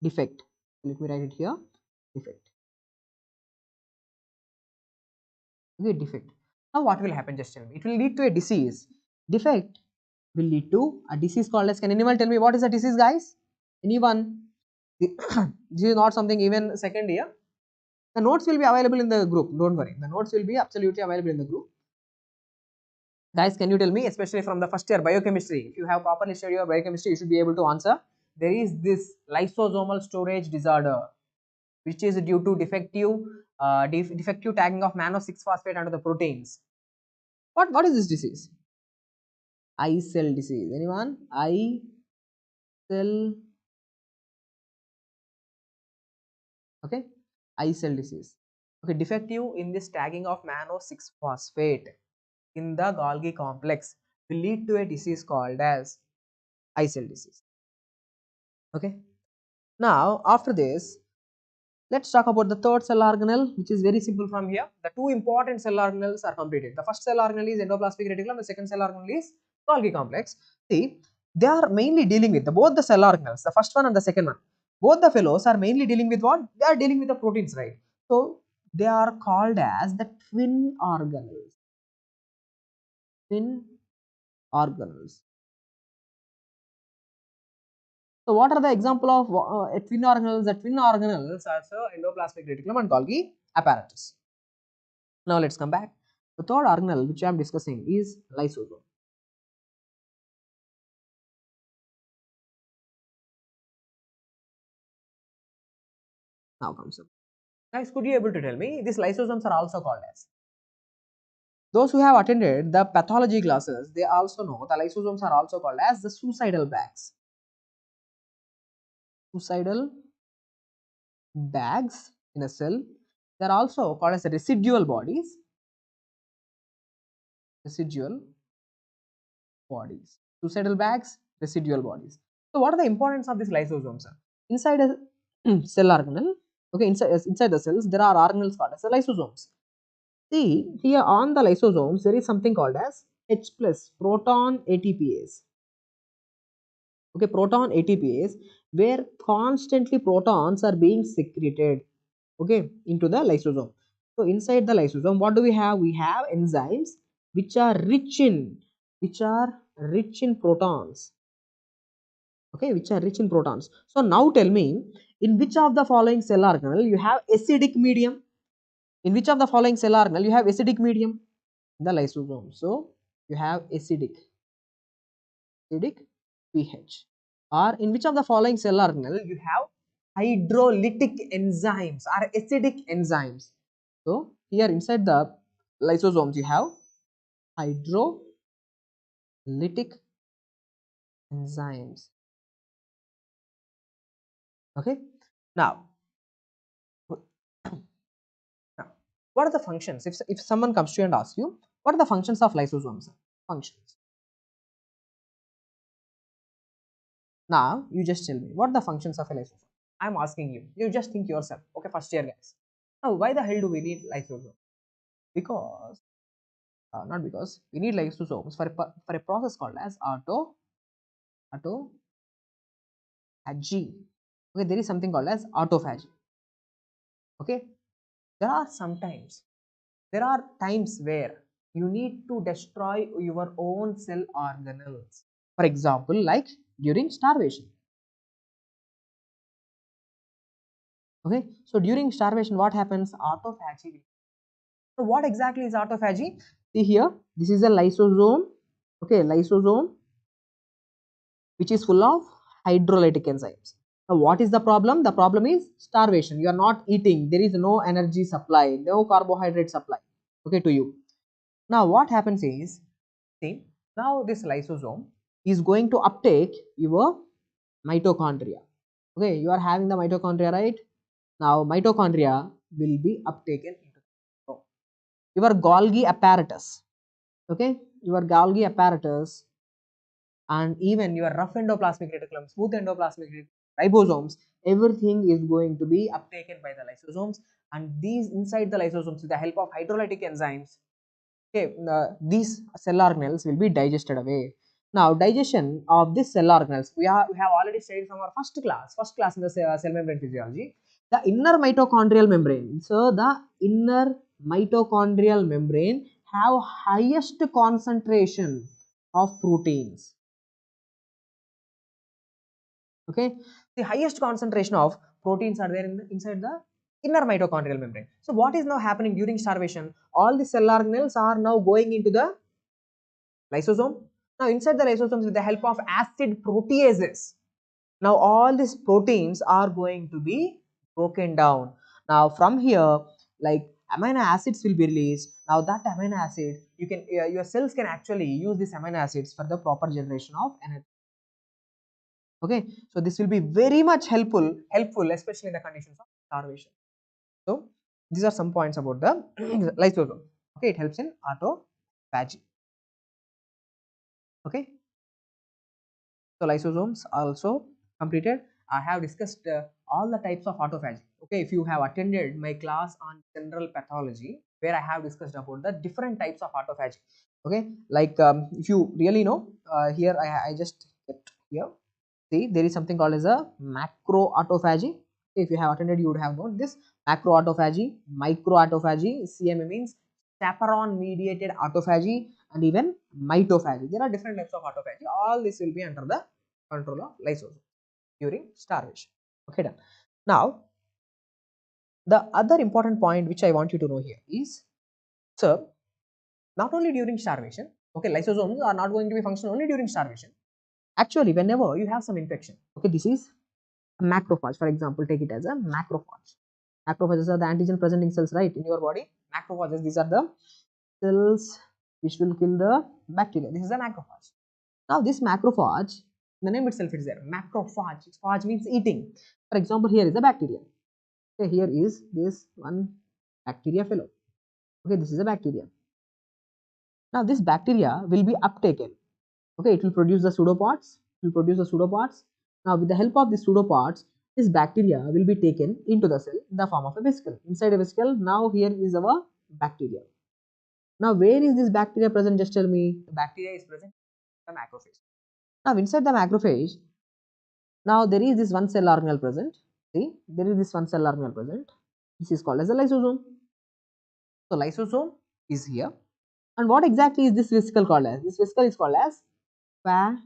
defect, let me write it here, defect, okay, defect. Now, what will happen? Just tell me. It will lead to a disease. Defect will lead to a disease called as. Can anyone tell me what is a disease, guys? Anyone? This is not something even second year. The notes will be available in the group. Don't worry. The notes will be absolutely available in the group. Guys, can you tell me, especially from the first year biochemistry, if you have properly studied your biochemistry, you should be able to answer. There is this lysosomal storage disorder, which is due to defective tagging of mannose 6-phosphate under the proteins. What is this disease? Eye cell disease. Anyone? Eye cell. Okay. Eye cell disease. Okay. Defective in this tagging of mannose 6-phosphate in the Golgi complex will lead to a disease called as eye cell disease. Okay. Now, after this, let's talk about the third cell organelle, which is very simple from here. The two important cell organelles are completed. The first cell organelle is endoplasmic reticulum. The second cell organelle is Golgi complex. See, they are mainly dealing with both the cell organelles, the first one and the second one. Both the fellows are mainly dealing with what? They are dealing with the proteins, right? So, they are called as the twin organelles. Twin organelles. So, what are the example of twin organelles? The twin organelles are endoplasmic reticulum and Golgi apparatus. Now let's come back. The third organelle which I am discussing is lysosome. Now comes up. Guys, could you able to tell me these lysosomes are also called as? Those who have attended the pathology classes, they also know the lysosomes are also called as the suicidal bags. Suicidal bags in a cell. They are also called as the residual bodies. Residual bodies. Suicidal bags, residual bodies. So, what are the importance of these lysosomes? Inside a cell organelle, okay, inside the cells, there are organelles called as the lysosomes. See, here on the lysosomes, there is something called as H plus proton ATPase. Okay, proton ATPase, where constantly protons are being secreted, okay, into the lysosome. So, inside the lysosome, what do we have? We have enzymes which are rich in protons, okay, which are rich in protons. So, now tell me, in which of the following cell organelle you have acidic medium? In which of the following cell organelle you have acidic medium? The lysosome. So, you have acidic pH. Or in which of the following cell organelle you have hydrolytic enzymes or acidic enzymes? So, here inside the lysosomes you have hydrolytic enzymes. Okay. Now, what are the functions? If someone comes to you and asks you, what are the functions of lysosomes? Functions. Now, you just tell me, what are the functions of a lysosome? I am asking you. You just think yourself. Okay, first year guys. Now, why the hell do we need lysosome? Because, not because, we need lysosomes for a process called as autophagy. Okay, there is something called as autophagy. Okay, there are times where you need to destroy your own cell organelles. For example, like during starvation. Okay, so during starvation, what happens? Autophagy. So what exactly is autophagy? See here, this is a lysosome. Okay, lysosome which is full of hydrolytic enzymes. Now, what is the problem? The problem is starvation. You are not eating. There is no energy supply, no carbohydrate supply. Okay, to you. Now, what happens is, see, now this lysosome is going to uptake your mitochondria. Okay, you are having the mitochondria, right? Now, mitochondria will be uptaken into the lysosome. Your Golgi apparatus, okay, your Golgi apparatus and even your rough endoplasmic reticulum, smooth endoplasmic reticulum, ribosomes, everything is going to be uptaken by the lysosomes, and these inside the lysosomes with the help of hydrolytic enzymes, okay, these cell organelles will be digested away. Now, digestion of this cell organelles, we have already studied from our first class in the cell membrane physiology, the inner mitochondrial membrane. So, the inner mitochondrial membrane have highest concentration of proteins. Okay, the highest concentration of proteins are there in inside the inner mitochondrial membrane. So, what is now happening during starvation? All the cell organelles are now going into the lysosome. Now, inside the lysosomes with the help of acid proteases, now all these proteins are going to be broken down. Now, from here, like amino acids will be released. Now, that amino acid, you can your cells can actually use these amino acids for the proper generation of energy. Okay, so this will be very much helpful, especially in the conditions of starvation. So, these are some points about the lysosome. Okay, it helps in autophagy. Okay. So, lysosomes also completed. I have discussed all the types of autophagy. Okay, if you have attended my class on general pathology, where I have discussed about the different types of autophagy. Okay, like if you really know, here I just kept here. See, there is something called as a macro autophagy. If you have attended, you would have known this macro autophagy, micro autophagy. CMA means chaperone mediated autophagy, and even mitophagy. There are different types of autophagy. All this will be under the control of lysosome during starvation. Okay, done. Now, the other important point which I want you to know here is, so not only during starvation, okay, lysosomes are not going to be functional only during starvation. Actually, whenever you have some infection, okay, this is a macrophage, for example, take it as a macrophage. Macrophages are the antigen presenting cells, right, in your body. Macrophages, these are the cells which will kill the bacteria. This is a macrophage. Now, this macrophage, the name itself is there. Macrophage. Phage means eating. For example, here is a bacteria. Okay, here is this one bacteria fellow. Okay, this is a bacteria. Now, this bacteria will be uptaken. Okay, it will produce the pseudopods. It will produce the pseudopods. Now, with the help of the pseudopods, this bacteria will be taken into the cell in the form of a vesicle. Inside a vesicle, now here is our bacteria. Now, where is this bacteria present? Just tell me. The bacteria is present in the macrophage. Now, inside the macrophage, now there is this one cell organelle present. See, there is this one cell organelle present. This is called as a lysosome. So, lysosome is here. And what exactly is this vesicle called as? This vesicle is called as phagosome.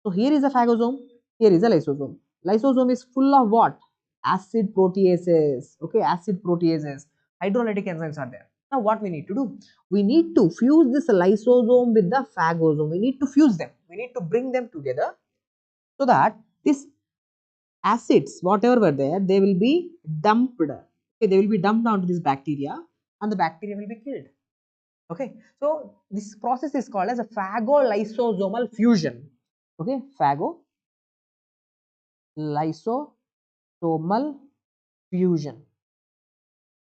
So, here is a phagosome, here is a lysosome. Lysosome is full of what? Acid proteases. Okay, acid proteases. Hydrolytic enzymes are there. Now, what we need to do? We need to fuse this lysosome with the phagosome. We need to fuse them. We need to bring them together so that this acids, whatever were there, they will be dumped. Okay, they will be dumped onto this bacteria and the bacteria will be killed. Okay, so this process is called as a phagolysosomal fusion. Okay, phagolysosomal fusion.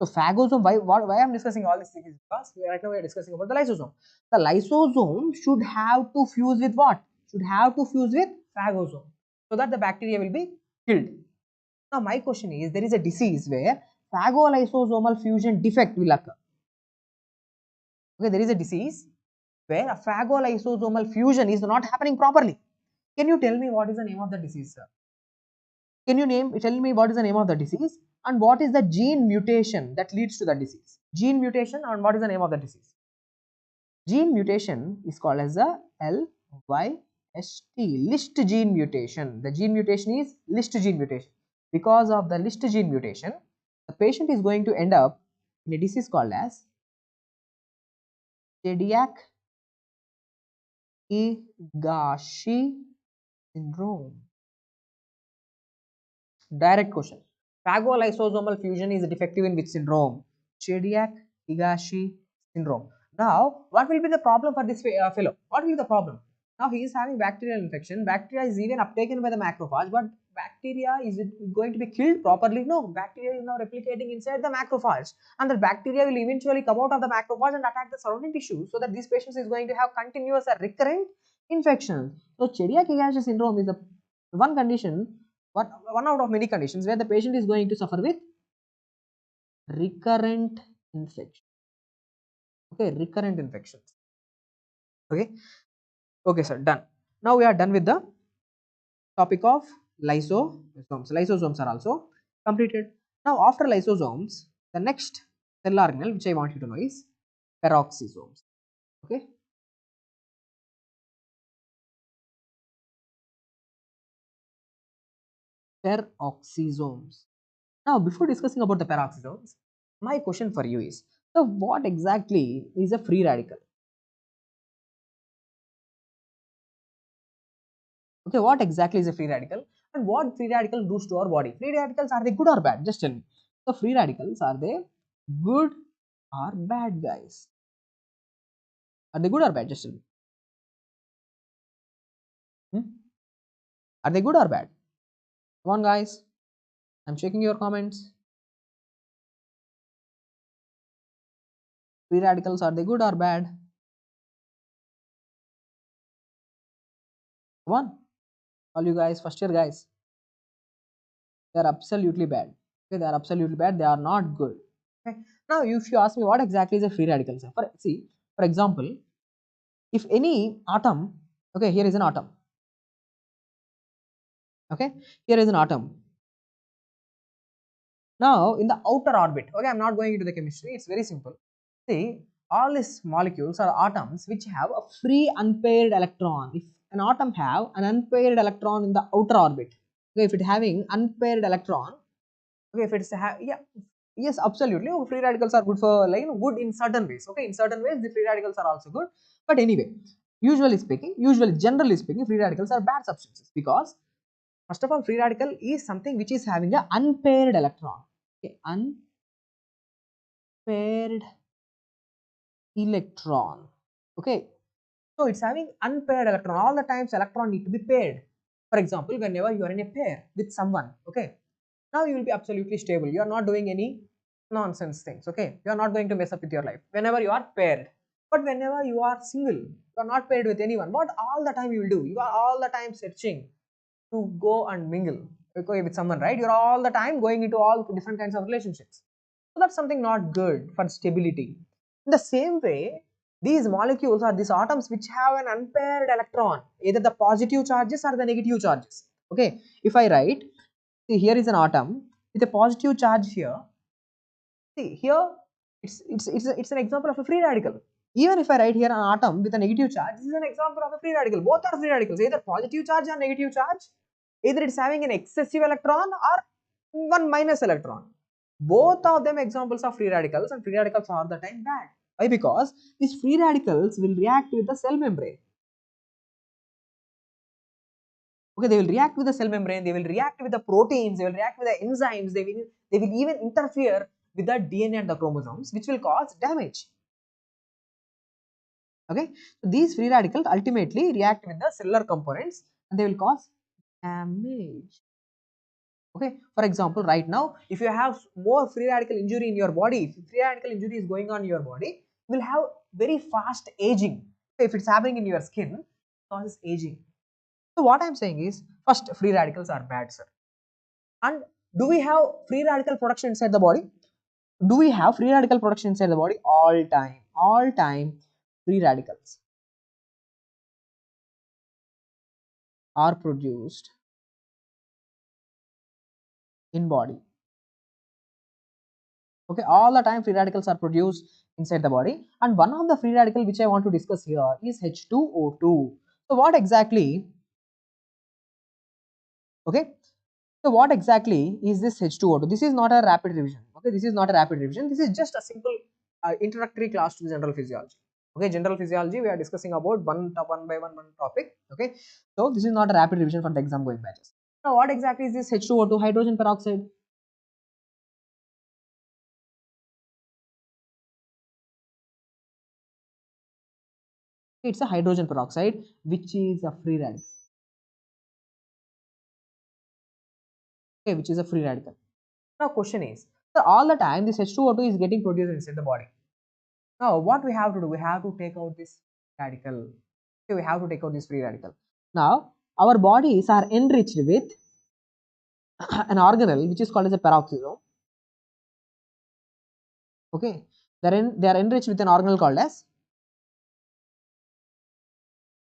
So phagosome, why I'm discussing all these things is because right now we are discussing about the lysosome. The lysosome should have to fuse with what? Should have to fuse with phagosome so that the bacteria will be killed. Now my question is, there is a disease where phagolysosomal fusion defect will occur. Okay, there is a disease where a phagolysosomal fusion is not happening properly. Can you tell me what is the name of the disease, sir? Can you tell me what is the name of the disease and what is the gene mutation that leads to the disease? Gene mutation and what is the name of the disease? Gene mutation is called as a LYST, list gene mutation. The gene mutation is list gene mutation. Because of the list gene mutation, the patient is going to end up in a disease called as cardiac Higashi syndrome. Direct question. Phagolysosomal fusion is defective in which syndrome? Cardiac Higashi syndrome. Now, what will be the problem for this fellow? What will be the problem? Now, he is having bacterial infection. Bacteria is even uptaken by the macrophage, but bacteria, is it going to be killed properly? No, bacteria is now replicating inside the macrophage, and the bacteria will eventually come out of the macrophage and attack the surrounding tissue, so that these patients is going to have continuous and recurrent infection. So celiac syndrome is the one condition, one out of many conditions where the patient is going to suffer with recurrent infection. Okay, recurrent infections. Okay, okay, sir, done. Now we are done with the topic of lysosomes. Lysosomes are also completed. Now after lysosomes, the next cell organelle which I want you to know is peroxisomes. Okay, peroxisomes. Now before discussing about the peroxisomes, my question for you is, so what exactly is a free radical? Okay, what exactly is a free radical, and what free radical does to our body? Free radicals, are they good or bad? Just tell me. So free radicals, are they good or bad, guys? Are they good or bad? Just tell me. Hmm? Are they good or bad? Come on, guys. I'm checking your comments. Free radicals, are they good or bad? Come on, all you guys, first year guys. They are absolutely bad. Okay, they are absolutely bad. They are not good. Okay. Now, if you ask me what exactly is a free radical, for example, if any atom, okay, here is an atom. Okay, here is an atom. Now, in the outer orbit, okay, I'm not going into the chemistry. It's very simple. See, all these molecules are atoms which have a free unpaired electron. If an atom have an unpaired electron in the outer orbit, okay, if it having unpaired electron, okay, if it's yeah, yes, absolutely. Free radicals are good for, like, good in certain ways. Okay, in certain ways the free radicals are also good. But anyway, generally speaking, free radicals are bad substances, because first of all, free radical is something which is having a unpaired electron. Okay, unpaired electron. Okay, so it's having unpaired electron. All the times electron need to be paired. For example, whenever you are in a pair with someone, okay, now you will be absolutely stable. You are not doing any nonsense things. Okay, you are not going to mess up with your life whenever you are paired. But whenever you are single, you are not paired with anyone. What all the time you will do? You are all the time searching to go and mingle, okay, with someone, right? You're all the time going into all different kinds of relationships. So that's something not good for stability. In the same way, these molecules are these atoms which have an unpaired electron, either the positive charges or the negative charges. Okay, if I write, see, here is an atom with a positive charge here. See, here it's an example of a free radical. Even if I write here an atom with a negative charge, this is an example of a free radical. Both are free radicals, either positive charge or negative charge. Either it's having an excessive electron or one minus electron. Both of them examples of free radicals, and free radicals are the time bad. Why? Because these free radicals will react with the cell membrane. Okay, they will react with the cell membrane, they will react with the proteins, they will react with the enzymes, they will even interfere with the DNA and the chromosomes, which will cause damage. Okay, so these free radicals ultimately react with the cellular components and they will cause damage. Okay, for example, right now, if you have more free radical injury in your body, if free radical injury is going on in your body, you will have very fast aging. If it's happening in your skin, it causes aging. So what I'm saying is, first, free radicals are bad, sir. And do we have free radical production inside the body? Do we have free radical production inside the body? All time, free radicals are produced in body. Okay, all the time free radicals are produced inside the body, and one of the free radical which I want to discuss here is H2O2. So what exactly? Okay, so what exactly is this H2O2? This is not a rapid revision. Okay, this is not a rapid revision. This is just a simple introductory class to general physiology. Okay, general physiology, we are discussing about one by one topic. Okay, so this is not a rapid revision for the exam going batches. Now, what exactly is this H2O2? Hydrogen peroxide. It's a hydrogen peroxide which is a free radical. okay, which is a free radical. Now question is, so all the time this H2O2 is getting produced inside the body. Now what we have to do, we have to take out this radical. Okay, we have to take out this free radical. Now our bodies are enriched with an organelle which is called as a peroxisome. Okay, they are enriched with an organelle called as,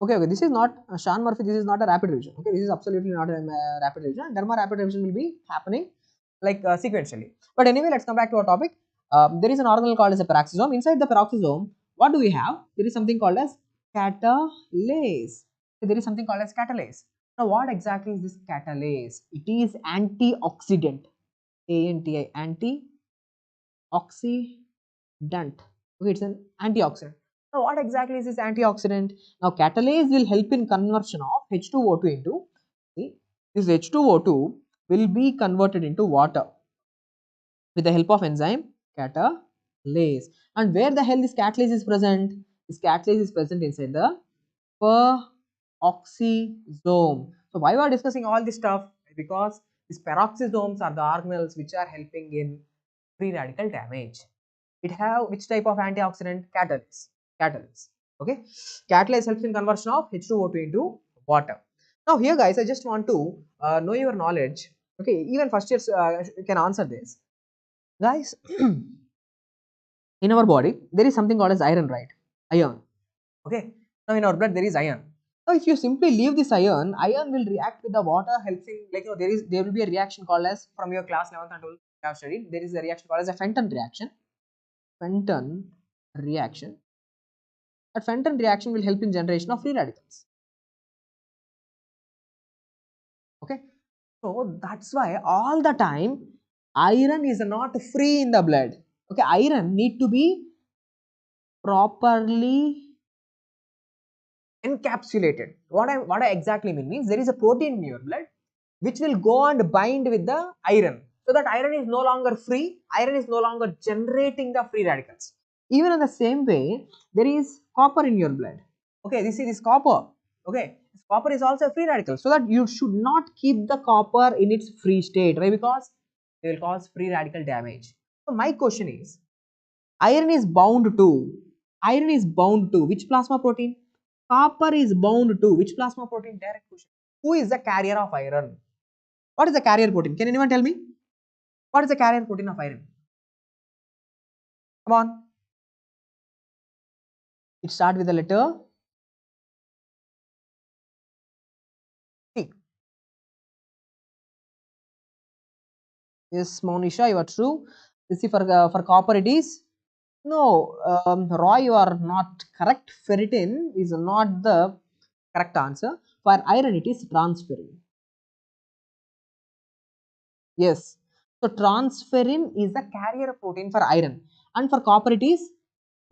okay, this is not Sean Murphy, this is not a rapid revision. Okay, this is absolutely not a rapid revision. Derma rapid revision will be happening like sequentially. But anyway, let's come back to our topic. There is an organelle called as a peroxisome. Inside the peroxisome, what do we have? There is something called as catalase. There is something called as catalase. Now, what exactly is this catalase? It is antioxidant. ANTI, antioxidant. Okay, it's an antioxidant. Now, what exactly is this antioxidant? Now, catalase will help in conversion of H2O2 into, see, this H2O2 will be converted into water with the help of enzyme catalase. And where the hell this catalase is present? This catalase is present inside the peroxisome. So, why we are discussing all this stuff? Because these peroxisomes are the organelles which are helping in free radical damage. It have which type of antioxidant? Catalase. Catalase. Okay, catalase helps in conversion of H2O2 into water. Now here guys, I just want to know your knowledge. Okay, even first years can answer this. Guys, in our body there is something called as iron, right? Iron. Okay, now in our blood there is iron. Now if you simply leave this iron, iron will react with the water, helping, like, you know, there will be a reaction called as, from your class 11th and 12th you have studied, there is a reaction called as a Fenton reaction. Fenton reaction. That Fenton reaction will help in generation of free radicals. Okay, so that's why all the time iron is not free in the blood. Okay, iron need to be properly encapsulated. What I exactly mean means, there is a protein in your blood which will go and bind with the iron, so that iron is no longer free, iron is no longer generating the free radicals. Even in the same way, there is copper in your blood. Okay, this is copper. Okay, this copper is also a free radical, so that you should not keep the copper in its free state. Why? Because they will cause free radical damage. So my question is, iron is bound to, which plasma protein? Copper is bound to which plasma protein? Direct question. Who is the carrier of iron? What is the carrier protein? Can anyone tell me? What is the carrier protein of iron? Come on. It starts with the letter T. Yes, Monisha, you are true. You see, for copper it is, no, Roy, you are not correct. Ferritin is not the correct answer. For iron it is transferrin. Yes. So transferrin is the carrier protein for iron, and for copper it is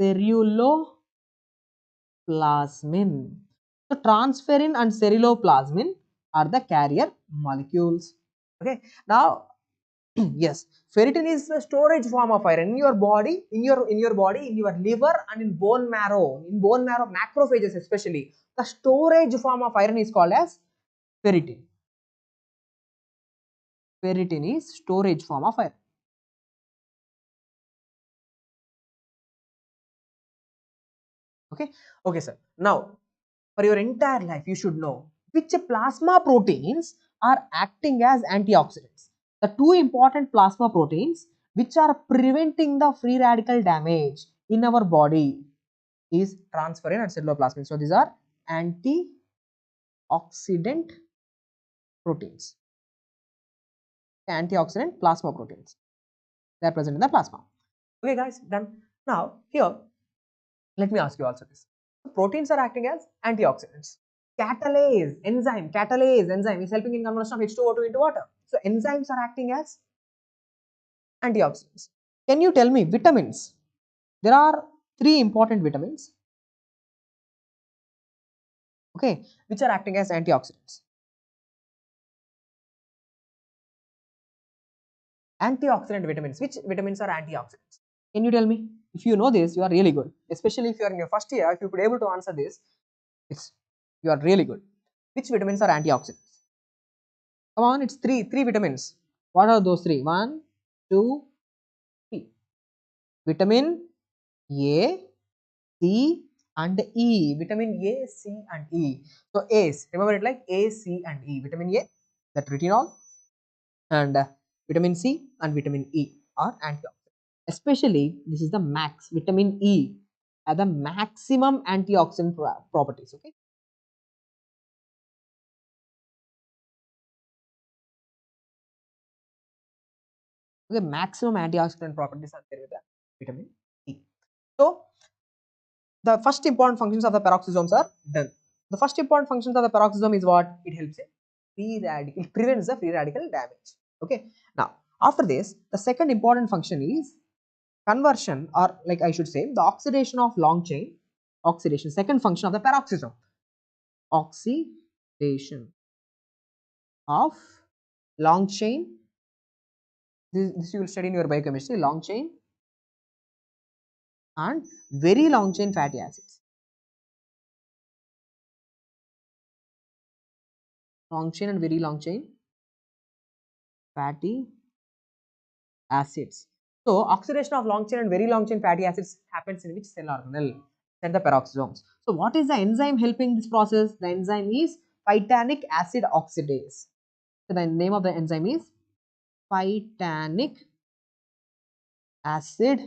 ceruloplasmin. So transferrin and ceruloplasmin are the carrier molecules. Okay. Now, yes, ferritin is the storage form of iron in your body, in your body, in your liver, and in bone marrow. In bone marrow, macrophages especially, the storage form of iron is called as ferritin. Ferritin is storage form of iron. Okay, okay, sir. Now, for your entire life, you should know which plasma proteins are acting as antioxidants. The two important plasma proteins which are preventing the free radical damage in our body is transferrin and ceruloplasmin. So these are antioxidant proteins, antioxidant plasma proteins. They are present in the plasma. Okay, guys, done. Now here, let me ask you also this. Proteins are acting as antioxidants. Catalase enzyme is helping in conversion of H2O2 into water. So enzymes are acting as antioxidants. Can you tell me vitamins? There are three important vitamins, okay, which are acting as antioxidants. Antioxidant vitamins. Which vitamins are antioxidants? Can you tell me? If you know this, you are really good. Especially if you are in your first year, if you could able to answer this, you are really good. Which vitamins are antioxidants? Come on, it's three vitamins. What are those three? One, two, three. Vitamin A, C and E. Vitamin A, C and E. So A's, remember it like A, C and E. Vitamin A, that retinol, and vitamin C and vitamin E are antioxidants. Especially this is the max, vitamin E have the maximum antioxidant properties. Okay. Okay, maximum antioxidant properties are there with the vitamin E. So the first important functions of the peroxisomes are done. The first important functions of the peroxisome is what? It helps in free radical, it prevents the free radical damage. Okay. Now, after this, the second important function is conversion, or like I should say, the oxidation of long chain oxidation. Second function of the peroxisome, oxidation of long chain. This you will study in your biochemistry. Long chain and very long chain fatty acids. Long chain and very long chain fatty acids. So, oxidation of long chain and very long chain fatty acids happens in which cell organelle? And the peroxisomes. So, what is the enzyme helping this process? The enzyme is phytanic acid oxidase. So, the name of the enzyme is phytanic acid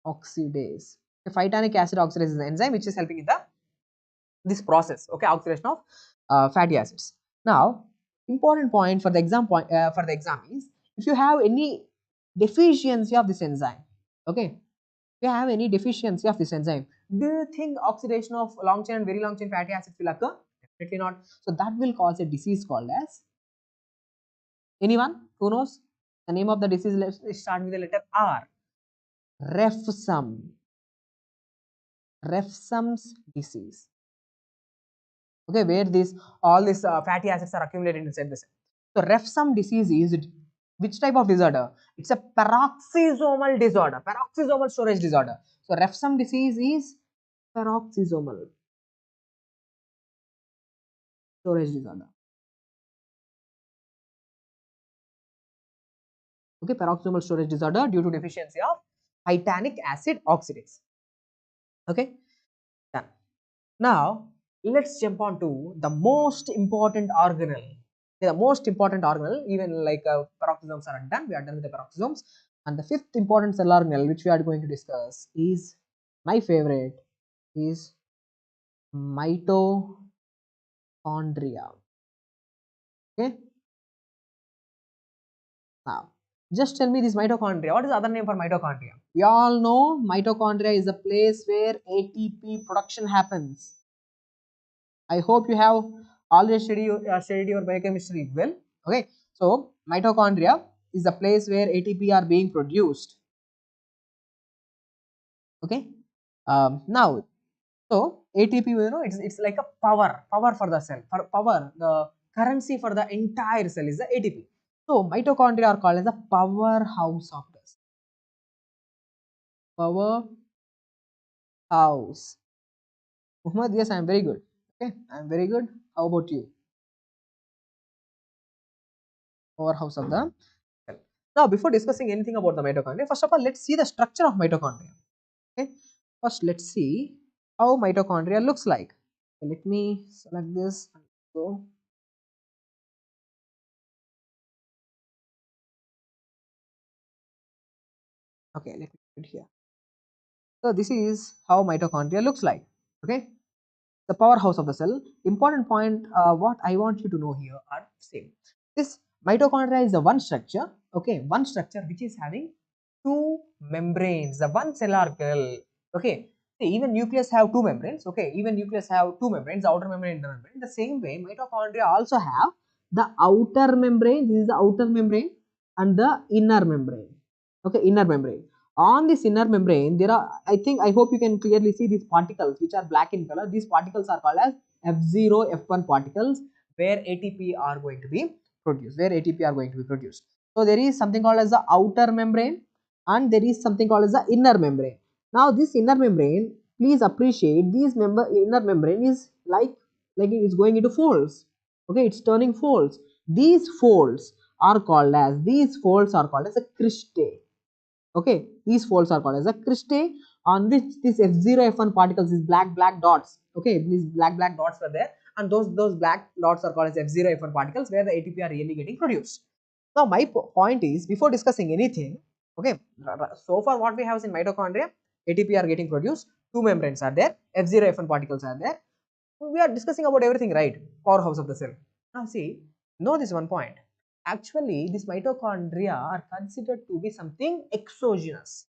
oxidase. The phytanic acid oxidase is the enzyme which is helping in the this process. Okay, oxidation of fatty acids. Now, important point for the exam is, if you have any deficiency of this enzyme, okay, if you have any deficiency of this enzyme, do you think oxidation of long chain and very long chain fatty acids will occur? Definitely not. So that will cause a disease called as, anyone who knows the name of the disease? Let's start with the letter R. Refsum's disease. Okay, where these all these fatty acids are accumulated inside the cell. So Refsum disease is which type of disorder? It's a peroxisomal disorder, peroxisomal storage disorder. So Refsum disease is peroxisomal storage disorder. Okay, peroxisomal storage disorder due to deficiency of phytanic acid oxidase. Okay, done. Now let's jump on to the most important organelle. The most important organelle, even like peroxisomes are done, we are done with the peroxisomes. And the fifth important cell organelle which we are going to discuss is my favorite, is mitochondria. Okay, now just tell me this mitochondria. What is the other name for mitochondria? We all know mitochondria is a place where ATP production happens. I hope you have already studied your biochemistry well. Okay, so mitochondria is the place where ATP are being produced. Okay, now so ATP, you know, it's like a power for the cell, for power, the currency for the entire cell is the ATP. So mitochondria are called as the powerhouse of the cell. Powerhouse. Muhammad, yes, I am very good. Okay, I am very good. How about you? Powerhouse of the cell. Now, before discussing anything about the mitochondria, first of all, let's see the structure of mitochondria. Okay, first let's see how mitochondria looks like. So let me select this and go. Okay, let me put it here. So this is how mitochondria looks like. Okay, the powerhouse of the cell. Important point, what I want you to know here are same. This mitochondria is the one structure, okay, one structure which is having two membranes, the one cell organelle. Okay, see, even nucleus have two membranes. Okay, even nucleus have two membranes, the outer membrane and inner membrane. The same way, mitochondria also have the outer membrane. This is the outer membrane and the inner membrane. Okay, inner membrane. On this inner membrane, there are, I hope you can clearly see these particles which are black in color. These particles are called as F0, F1 particles, where ATP are going to be produced, So there is something called as the outer membrane and there is something called as the inner membrane. Now this inner membrane, please appreciate, this inner membrane is like it is going into folds. Okay, it's turning folds. These folds are called as, these folds are called as a cristae. Okay, these folds are called as a cristae, on which this F0 F1 particles, these black dots, okay, these black dots were there, and those black dots are called as F0 F1 particles, where the ATP are really getting produced. Now my point is, before discussing anything, okay, so far what we have is in mitochondria, ATP are getting produced, two membranes are there, F0 F1 particles are there. We are discussing about everything, right? Powerhouse of the cell. Now see, know this one point. Actually, these mitochondria are considered to be something exogenous.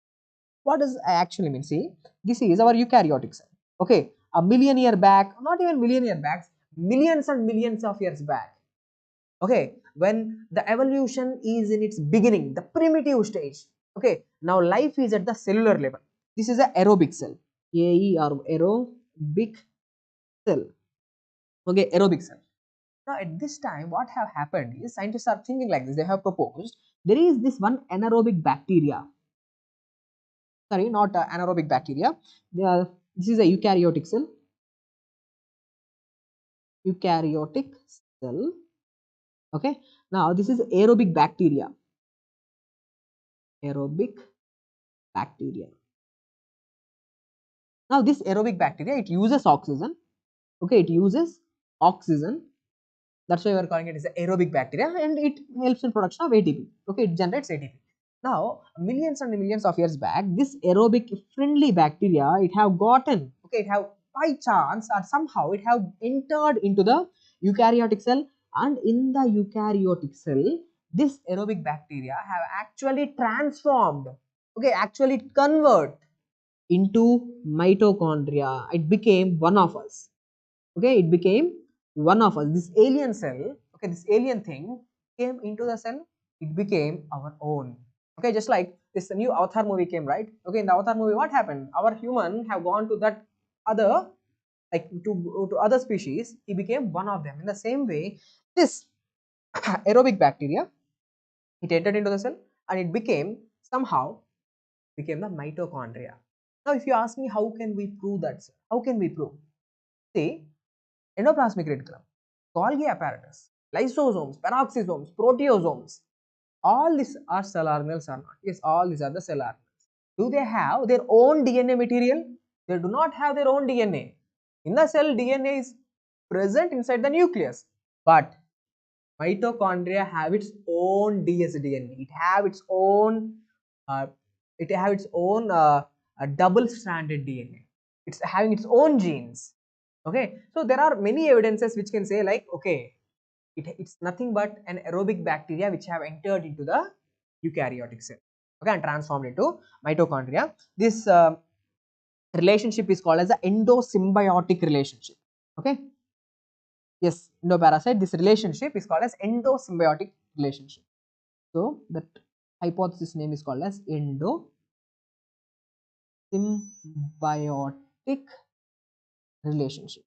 What does actually mean? See, this is our eukaryotic cell. Okay, a million year back, not even million year back, millions and millions of years back. Okay, when the evolution is in its beginning, the primitive stage. Okay, now life is at the cellular level. This is a aerobic cell. AE or aerobic cell. Okay, aerobic cell. Now at this time, what have happened is scientists are thinking like this. They have proposed there is this one anaerobic bacteria. Sorry, not anaerobic bacteria. This is a eukaryotic cell. Eukaryotic cell. Okay. Now this is aerobic bacteria. Aerobic bacteria. Now this aerobic bacteria, it uses oxygen. Okay, it uses oxygen. That's why we are calling it as aerobic bacteria, and it helps in production of ATP. Okay, it generates ATP. Now, millions and millions of years back, this aerobic friendly bacteria, it have gotten, okay, it have by chance or somehow it have entered into the eukaryotic cell, and in the eukaryotic cell, this aerobic bacteria have actually transformed, okay, actually convert into mitochondria. It became one of us. Okay, it became one of us. This alien cell, okay, this alien thing came into the cell, it became our own. Okay, just like this new Avatar movie came, right? Okay, in the Avatar movie, what happened? Our human have gone to that other, like to other species, he became one of them. In the same way, this aerobic bacteria, it entered into the cell and it became somehow became the mitochondria. Now, if you ask me, how can we prove that, sir? How can we prove? See, endoplasmic reticulum, Golgi apparatus, lysosomes, peroxisomes, proteosomes, all these are cell organelles or not? Yes, all these are the cell organelles. Do they have their own DNA material? They do not have their own DNA. In the cell, DNA is present inside the nucleus, but mitochondria have its own dsDNA. It have its own uh, double-stranded DNA. It's having its own genes. Okay, so there are many evidences which can say like, okay, it's nothing but an aerobic bacteria which have entered into the eukaryotic cell, okay, and transformed into mitochondria. This relationship is called as the endosymbiotic relationship. Okay, yes, endoparasite. This relationship is called as endosymbiotic relationship. So that hypothesis name is called as endosymbiotic relationship.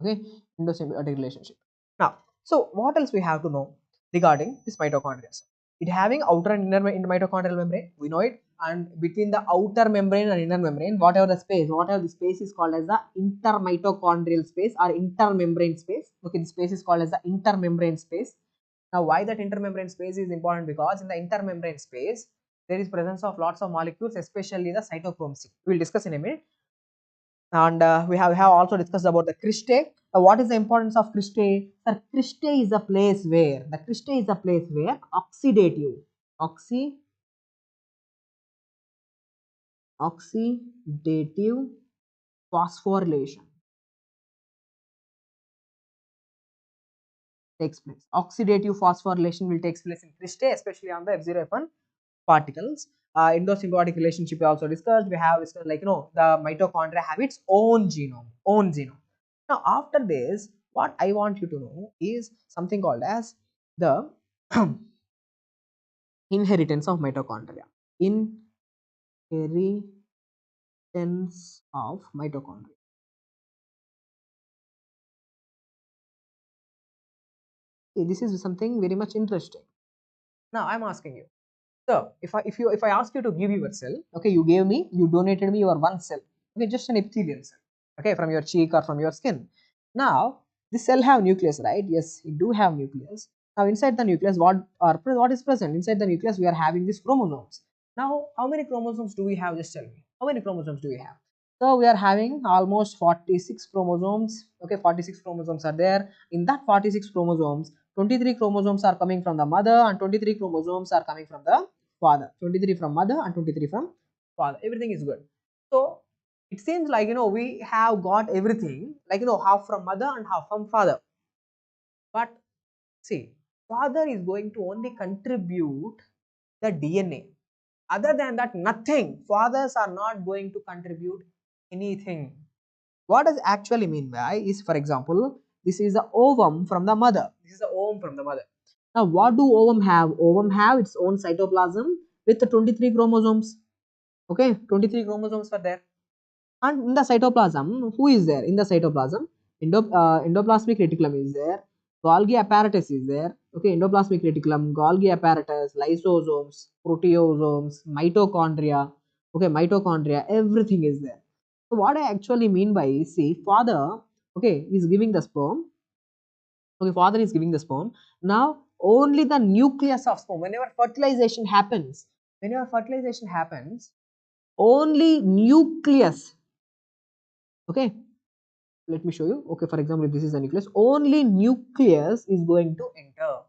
Okay, endosymbiotic relationship. Now, so what else we have to know regarding this mitochondria? It having outer and inner mitochondrial membrane, we know it, and between the outer membrane and inner membrane, whatever the space is called as the intermitochondrial space or intermembrane space. Okay, the space is called as the intermembrane space. Now, why that intermembrane space is important? Because in the intermembrane space, there is presence of lots of molecules, especially the cytochrome C. We will discuss in a minute. And we have also discussed about the cristae. What is the importance of cristae? Sir, cristae is a place where oxidative phosphorylation takes place. Oxidative phosphorylation will take place in cristae, especially on the F0 F1 particles. Endosymbiotic relationship we also discussed. We have discussed, like, the mitochondria have its own genome. Now, after this, what I want you to know is something called as the inheritance of mitochondria. Inheritance of mitochondria. See, this is something very much interesting. Now, I'm asking you. So, if I ask you to give your cell, okay, you donated me your one cell, okay, just an epithelial cell, okay, from your cheek or from your skin. Now, This cell have nucleus, right? Yes, it do have nucleus. Now inside the nucleus, what is present? Inside the nucleus, we are having these chromosomes. Now, how many chromosomes do we have? Just tell me. How many chromosomes do we have? So we are having almost 46 chromosomes. Okay, 46 chromosomes are there. In that 46 chromosomes, 23 chromosomes are coming from the mother and 23 chromosomes are coming from the father. 23 from mother and 23 from father. Everything is good. So it seems like we have got everything, like half from mother and half from father. But see, father is going to only contribute the DNA. Other than that, nothing. Fathers are not going to contribute anything. What does actually mean by is, for example, this is the ovum from the mother. This is the ovum from the mother. Now, what do ovum have? Ovum have its own cytoplasm with the 23 chromosomes. Okay, 23 chromosomes are there. And in the cytoplasm, who is there? In the cytoplasm, endoplasmic reticulum is there. Golgi apparatus is there. Okay, endoplasmic reticulum, Golgi apparatus, lysosomes, proteosomes, mitochondria. Okay, mitochondria, everything is there. So what I actually mean by is, see, father, okay, is giving the sperm. Okay, father is giving the sperm. Now only the nucleus of sperm. Whenever fertilization happens, only nucleus. Okay, let me show you. Okay, for example, if this is the nucleus, only nucleus is going to enter.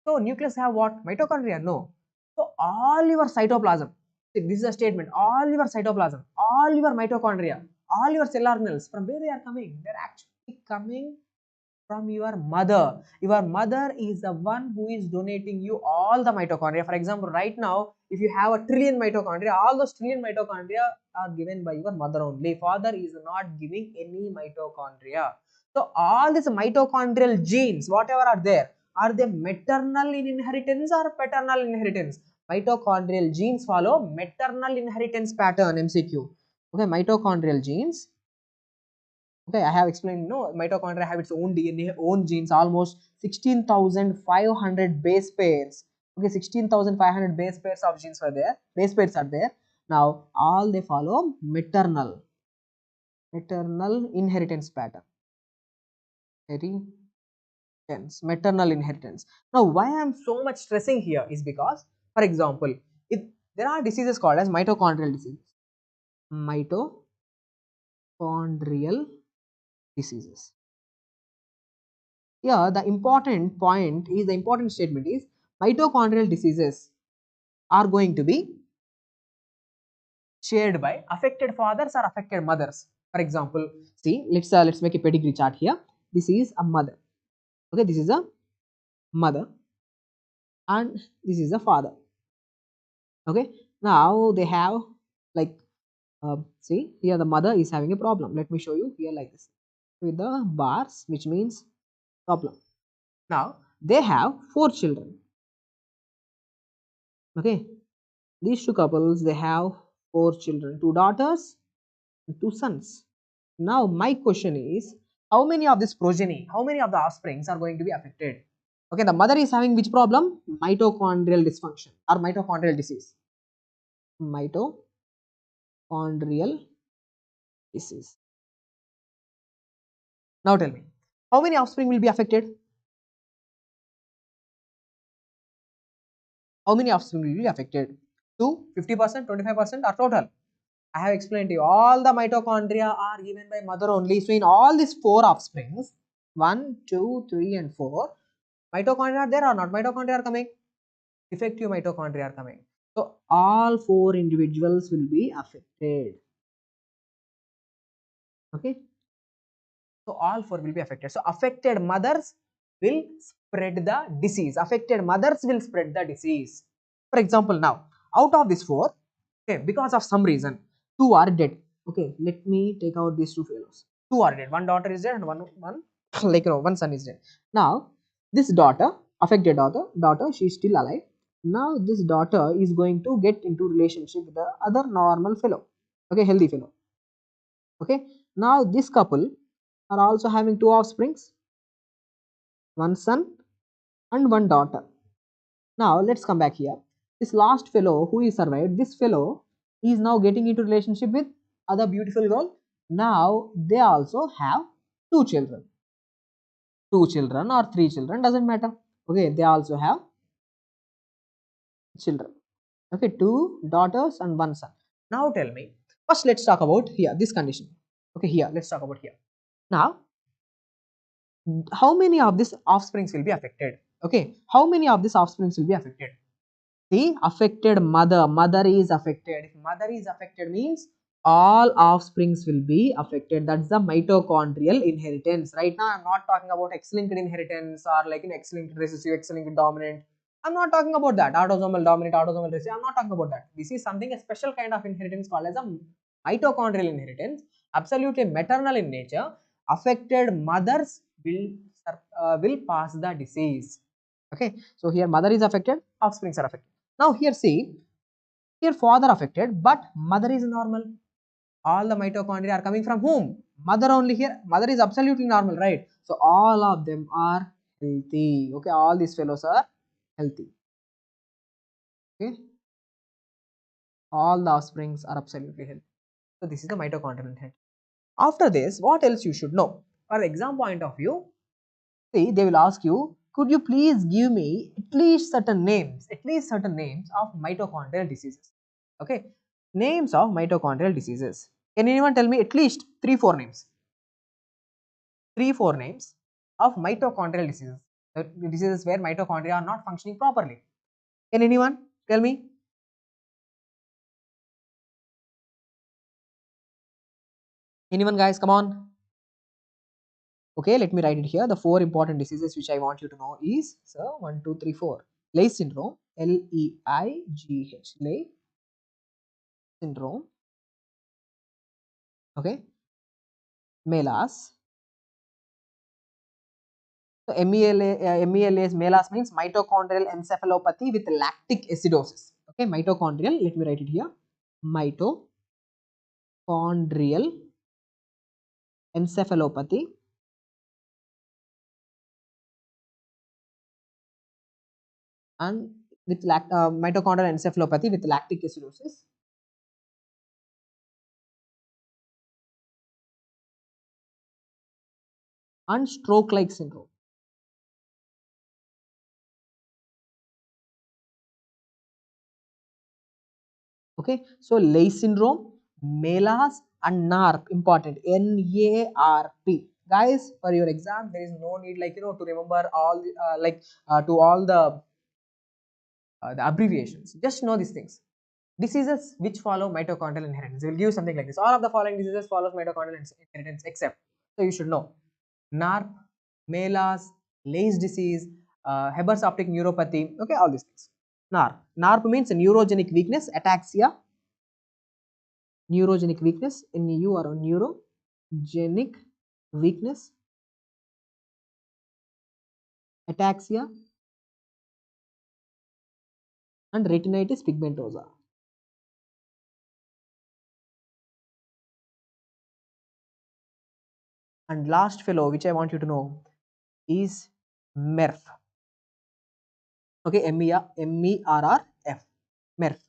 So nucleus have what? Mitochondria? No. So all your cytoplasm, see, this is a statement, all your cytoplasm, all your mitochondria, all your cell organelles, from where they are coming? They are actually coming from your mother. Your mother is the one who is donating you all the mitochondria. For example, right now, if you have a trillion mitochondria, all those trillion mitochondria are given by your mother only. Father is not giving any mitochondria. So all these mitochondrial genes, whatever are they maternal in inheritance or paternal inheritance? Mitochondrial genes follow maternal inheritance pattern. MCQ. Okay, mitochondrial genes. Okay, I have explained, no, mitochondria have its own DNA, own genes, almost 16,500 base pairs. Okay, 16,500 base pairs of genes are there, base pairs are there. Now, all they follow maternal inheritance pattern. Maternal inheritance. Now, why I am so much stressing here is because, for example, there are diseases called as mitochondrial diseases. Mitochondrial diseases. Here, the important statement is mitochondrial diseases are going to be shared by affected fathers or affected mothers. For example, see, let's make a pedigree chart here. This is a mother. Okay, this is a mother, and this is a father. Okay, now they have like see here the mother is having a problem. Let me show you here like this with the bars, which means problem. Now they have 4 children. Okay, these two couples, they have 4 children, 2 daughters and 2 sons. Now my question is, how many of this progeny, how many of the offsprings are going to be affected? Okay, the mother is having which problem? Mitochondrial dysfunction or mitochondrial disease. Mitochondrial disease. Now tell me, how many offspring will be affected? How many offspring will be affected? 2, 50%, 25% or total? I have explained to you, all the mitochondria are given by mother only. So in all these 4 offsprings, 1, 2, 3 and 4, mitochondria are there or not? Mitochondria are coming. Defective mitochondria are coming. So all 4 individuals will be affected. Okay. So all 4 will be affected. So affected mothers will spread the disease. Affected mothers will spread the disease. For example, now out of these 4, okay, because of some reason, 2 are dead. Okay, let me take out these 2 fellows. 2 are dead. One daughter is dead and one like one son is dead. Now this daughter, affected daughter, she is still alive. Now this daughter is going to get into relationship with the other normal fellow. Okay, healthy fellow. Okay, now this couple are also having 2 offsprings, one son and one daughter. Now let's come back here. This last fellow who is survived, this fellow is now getting into relationship with other beautiful girl. Now they also have 2 children. 2 children or 3 children, doesn't matter. Okay, they also have children. Okay, 2 daughters and 1 son. Now tell me, first let's talk about here this condition. Okay, here let's talk about here. Now, how many of these offsprings will be affected? Okay, how many of these offsprings will be affected? The affected mother is affected. If mother is affected means all offsprings will be affected. That's the mitochondrial inheritance. Right now I'm not talking about X-linked inheritance or like an X-linked recessive, X-linked dominant. I'm not talking about that. Autosomal dominant, autosomal recessive. I'm not talking about that. This is something, a special kind of inheritance called as a mitochondrial inheritance, absolutely maternal in nature. Affected mothers will pass the disease. Okay, so here mother is affected, offsprings are affected. Now here see, here father affected, but mother is normal. All the mitochondria are coming from whom? Mother only here. Mother is absolutely normal, right? So all of them are healthy. Okay, all these fellows are healthy. Okay, all the offsprings are absolutely healthy. So this is the mitochondrial head. After this, what else you should know? For exam point of view, see, they will ask you, could you please give me at least certain names of mitochondrial diseases? Okay, names of mitochondrial diseases. Can anyone tell me at least 3-4 names? 3-4 names of mitochondrial diseases. The diseases where mitochondria are not functioning properly. Can anyone tell me? Anyone, guys? Come on. Okay, let me write it here. The 4 important diseases which I want you to know is, so 1, 2, 3, 4. Leigh syndrome, Leigh, Leigh syndrome. Okay, Melas. So Melas means mitochondrial encephalopathy with lactic acidosis. Okay, mitochondrial. Let me write it here. Mitochondrial encephalopathy and with mitochondrial encephalopathy with lactic acidosis and stroke-like syndrome. Okay, so Leigh syndrome, Melas and NARP, important, NARP. Guys, for your exam, there is no need like to remember all the, to all the abbreviations. Just know these things. Diseases which follow mitochondrial inheritance. We will give something like this. All of the following diseases follows mitochondrial inheritance except. So you should know NARP, Melas, Leigh disease, Hebers optic neuropathy. Okay, all these things. NARP. NARP means neurogenic weakness, ataxia. Neurogenic weakness, NEU or neurogenic weakness, ataxia, and retinitis pigmentosa. And last fellow which I want you to know is MERF. Okay, MERRF. MERF.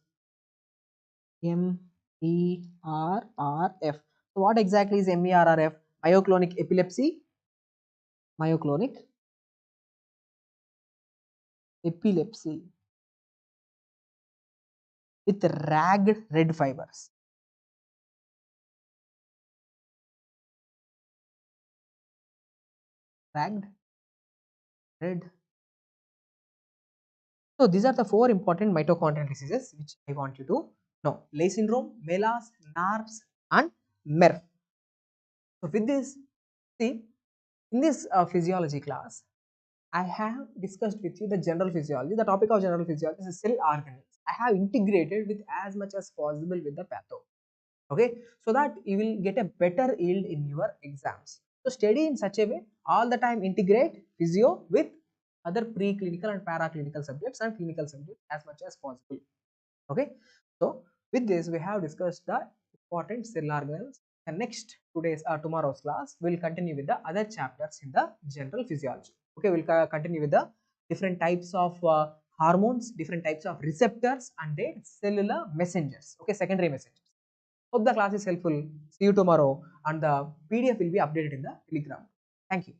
MERRF. So what exactly is MERRF? Myoclonic epilepsy. Myoclonic epilepsy with ragged red fibers. Ragged red. So these are the 4 important mitochondrial diseases which I want you to know. Leigh syndrome, Melas, NARPS and MERF. So with this, see, in this physiology class, I have discussed with you the general physiology. The topic of general physiology is cell organelles. I have integrated with as much as possible with the pathog. Okay, so that you will get a better yield in your exams. So study in such a way, all the time integrate physio with other preclinical and paraclinical subjects and clinical subjects as much as possible. Okay, so with this we have discussed the important cell organelles, and next tomorrow's class we will continue with the other chapters in the general physiology. Okay, we will continue with the different types of hormones, different types of receptors and their cellular messengers. Okay, secondary messengers. Hope the class is helpful. See you tomorrow, and the PDF will be updated in the Telegram. Thank you.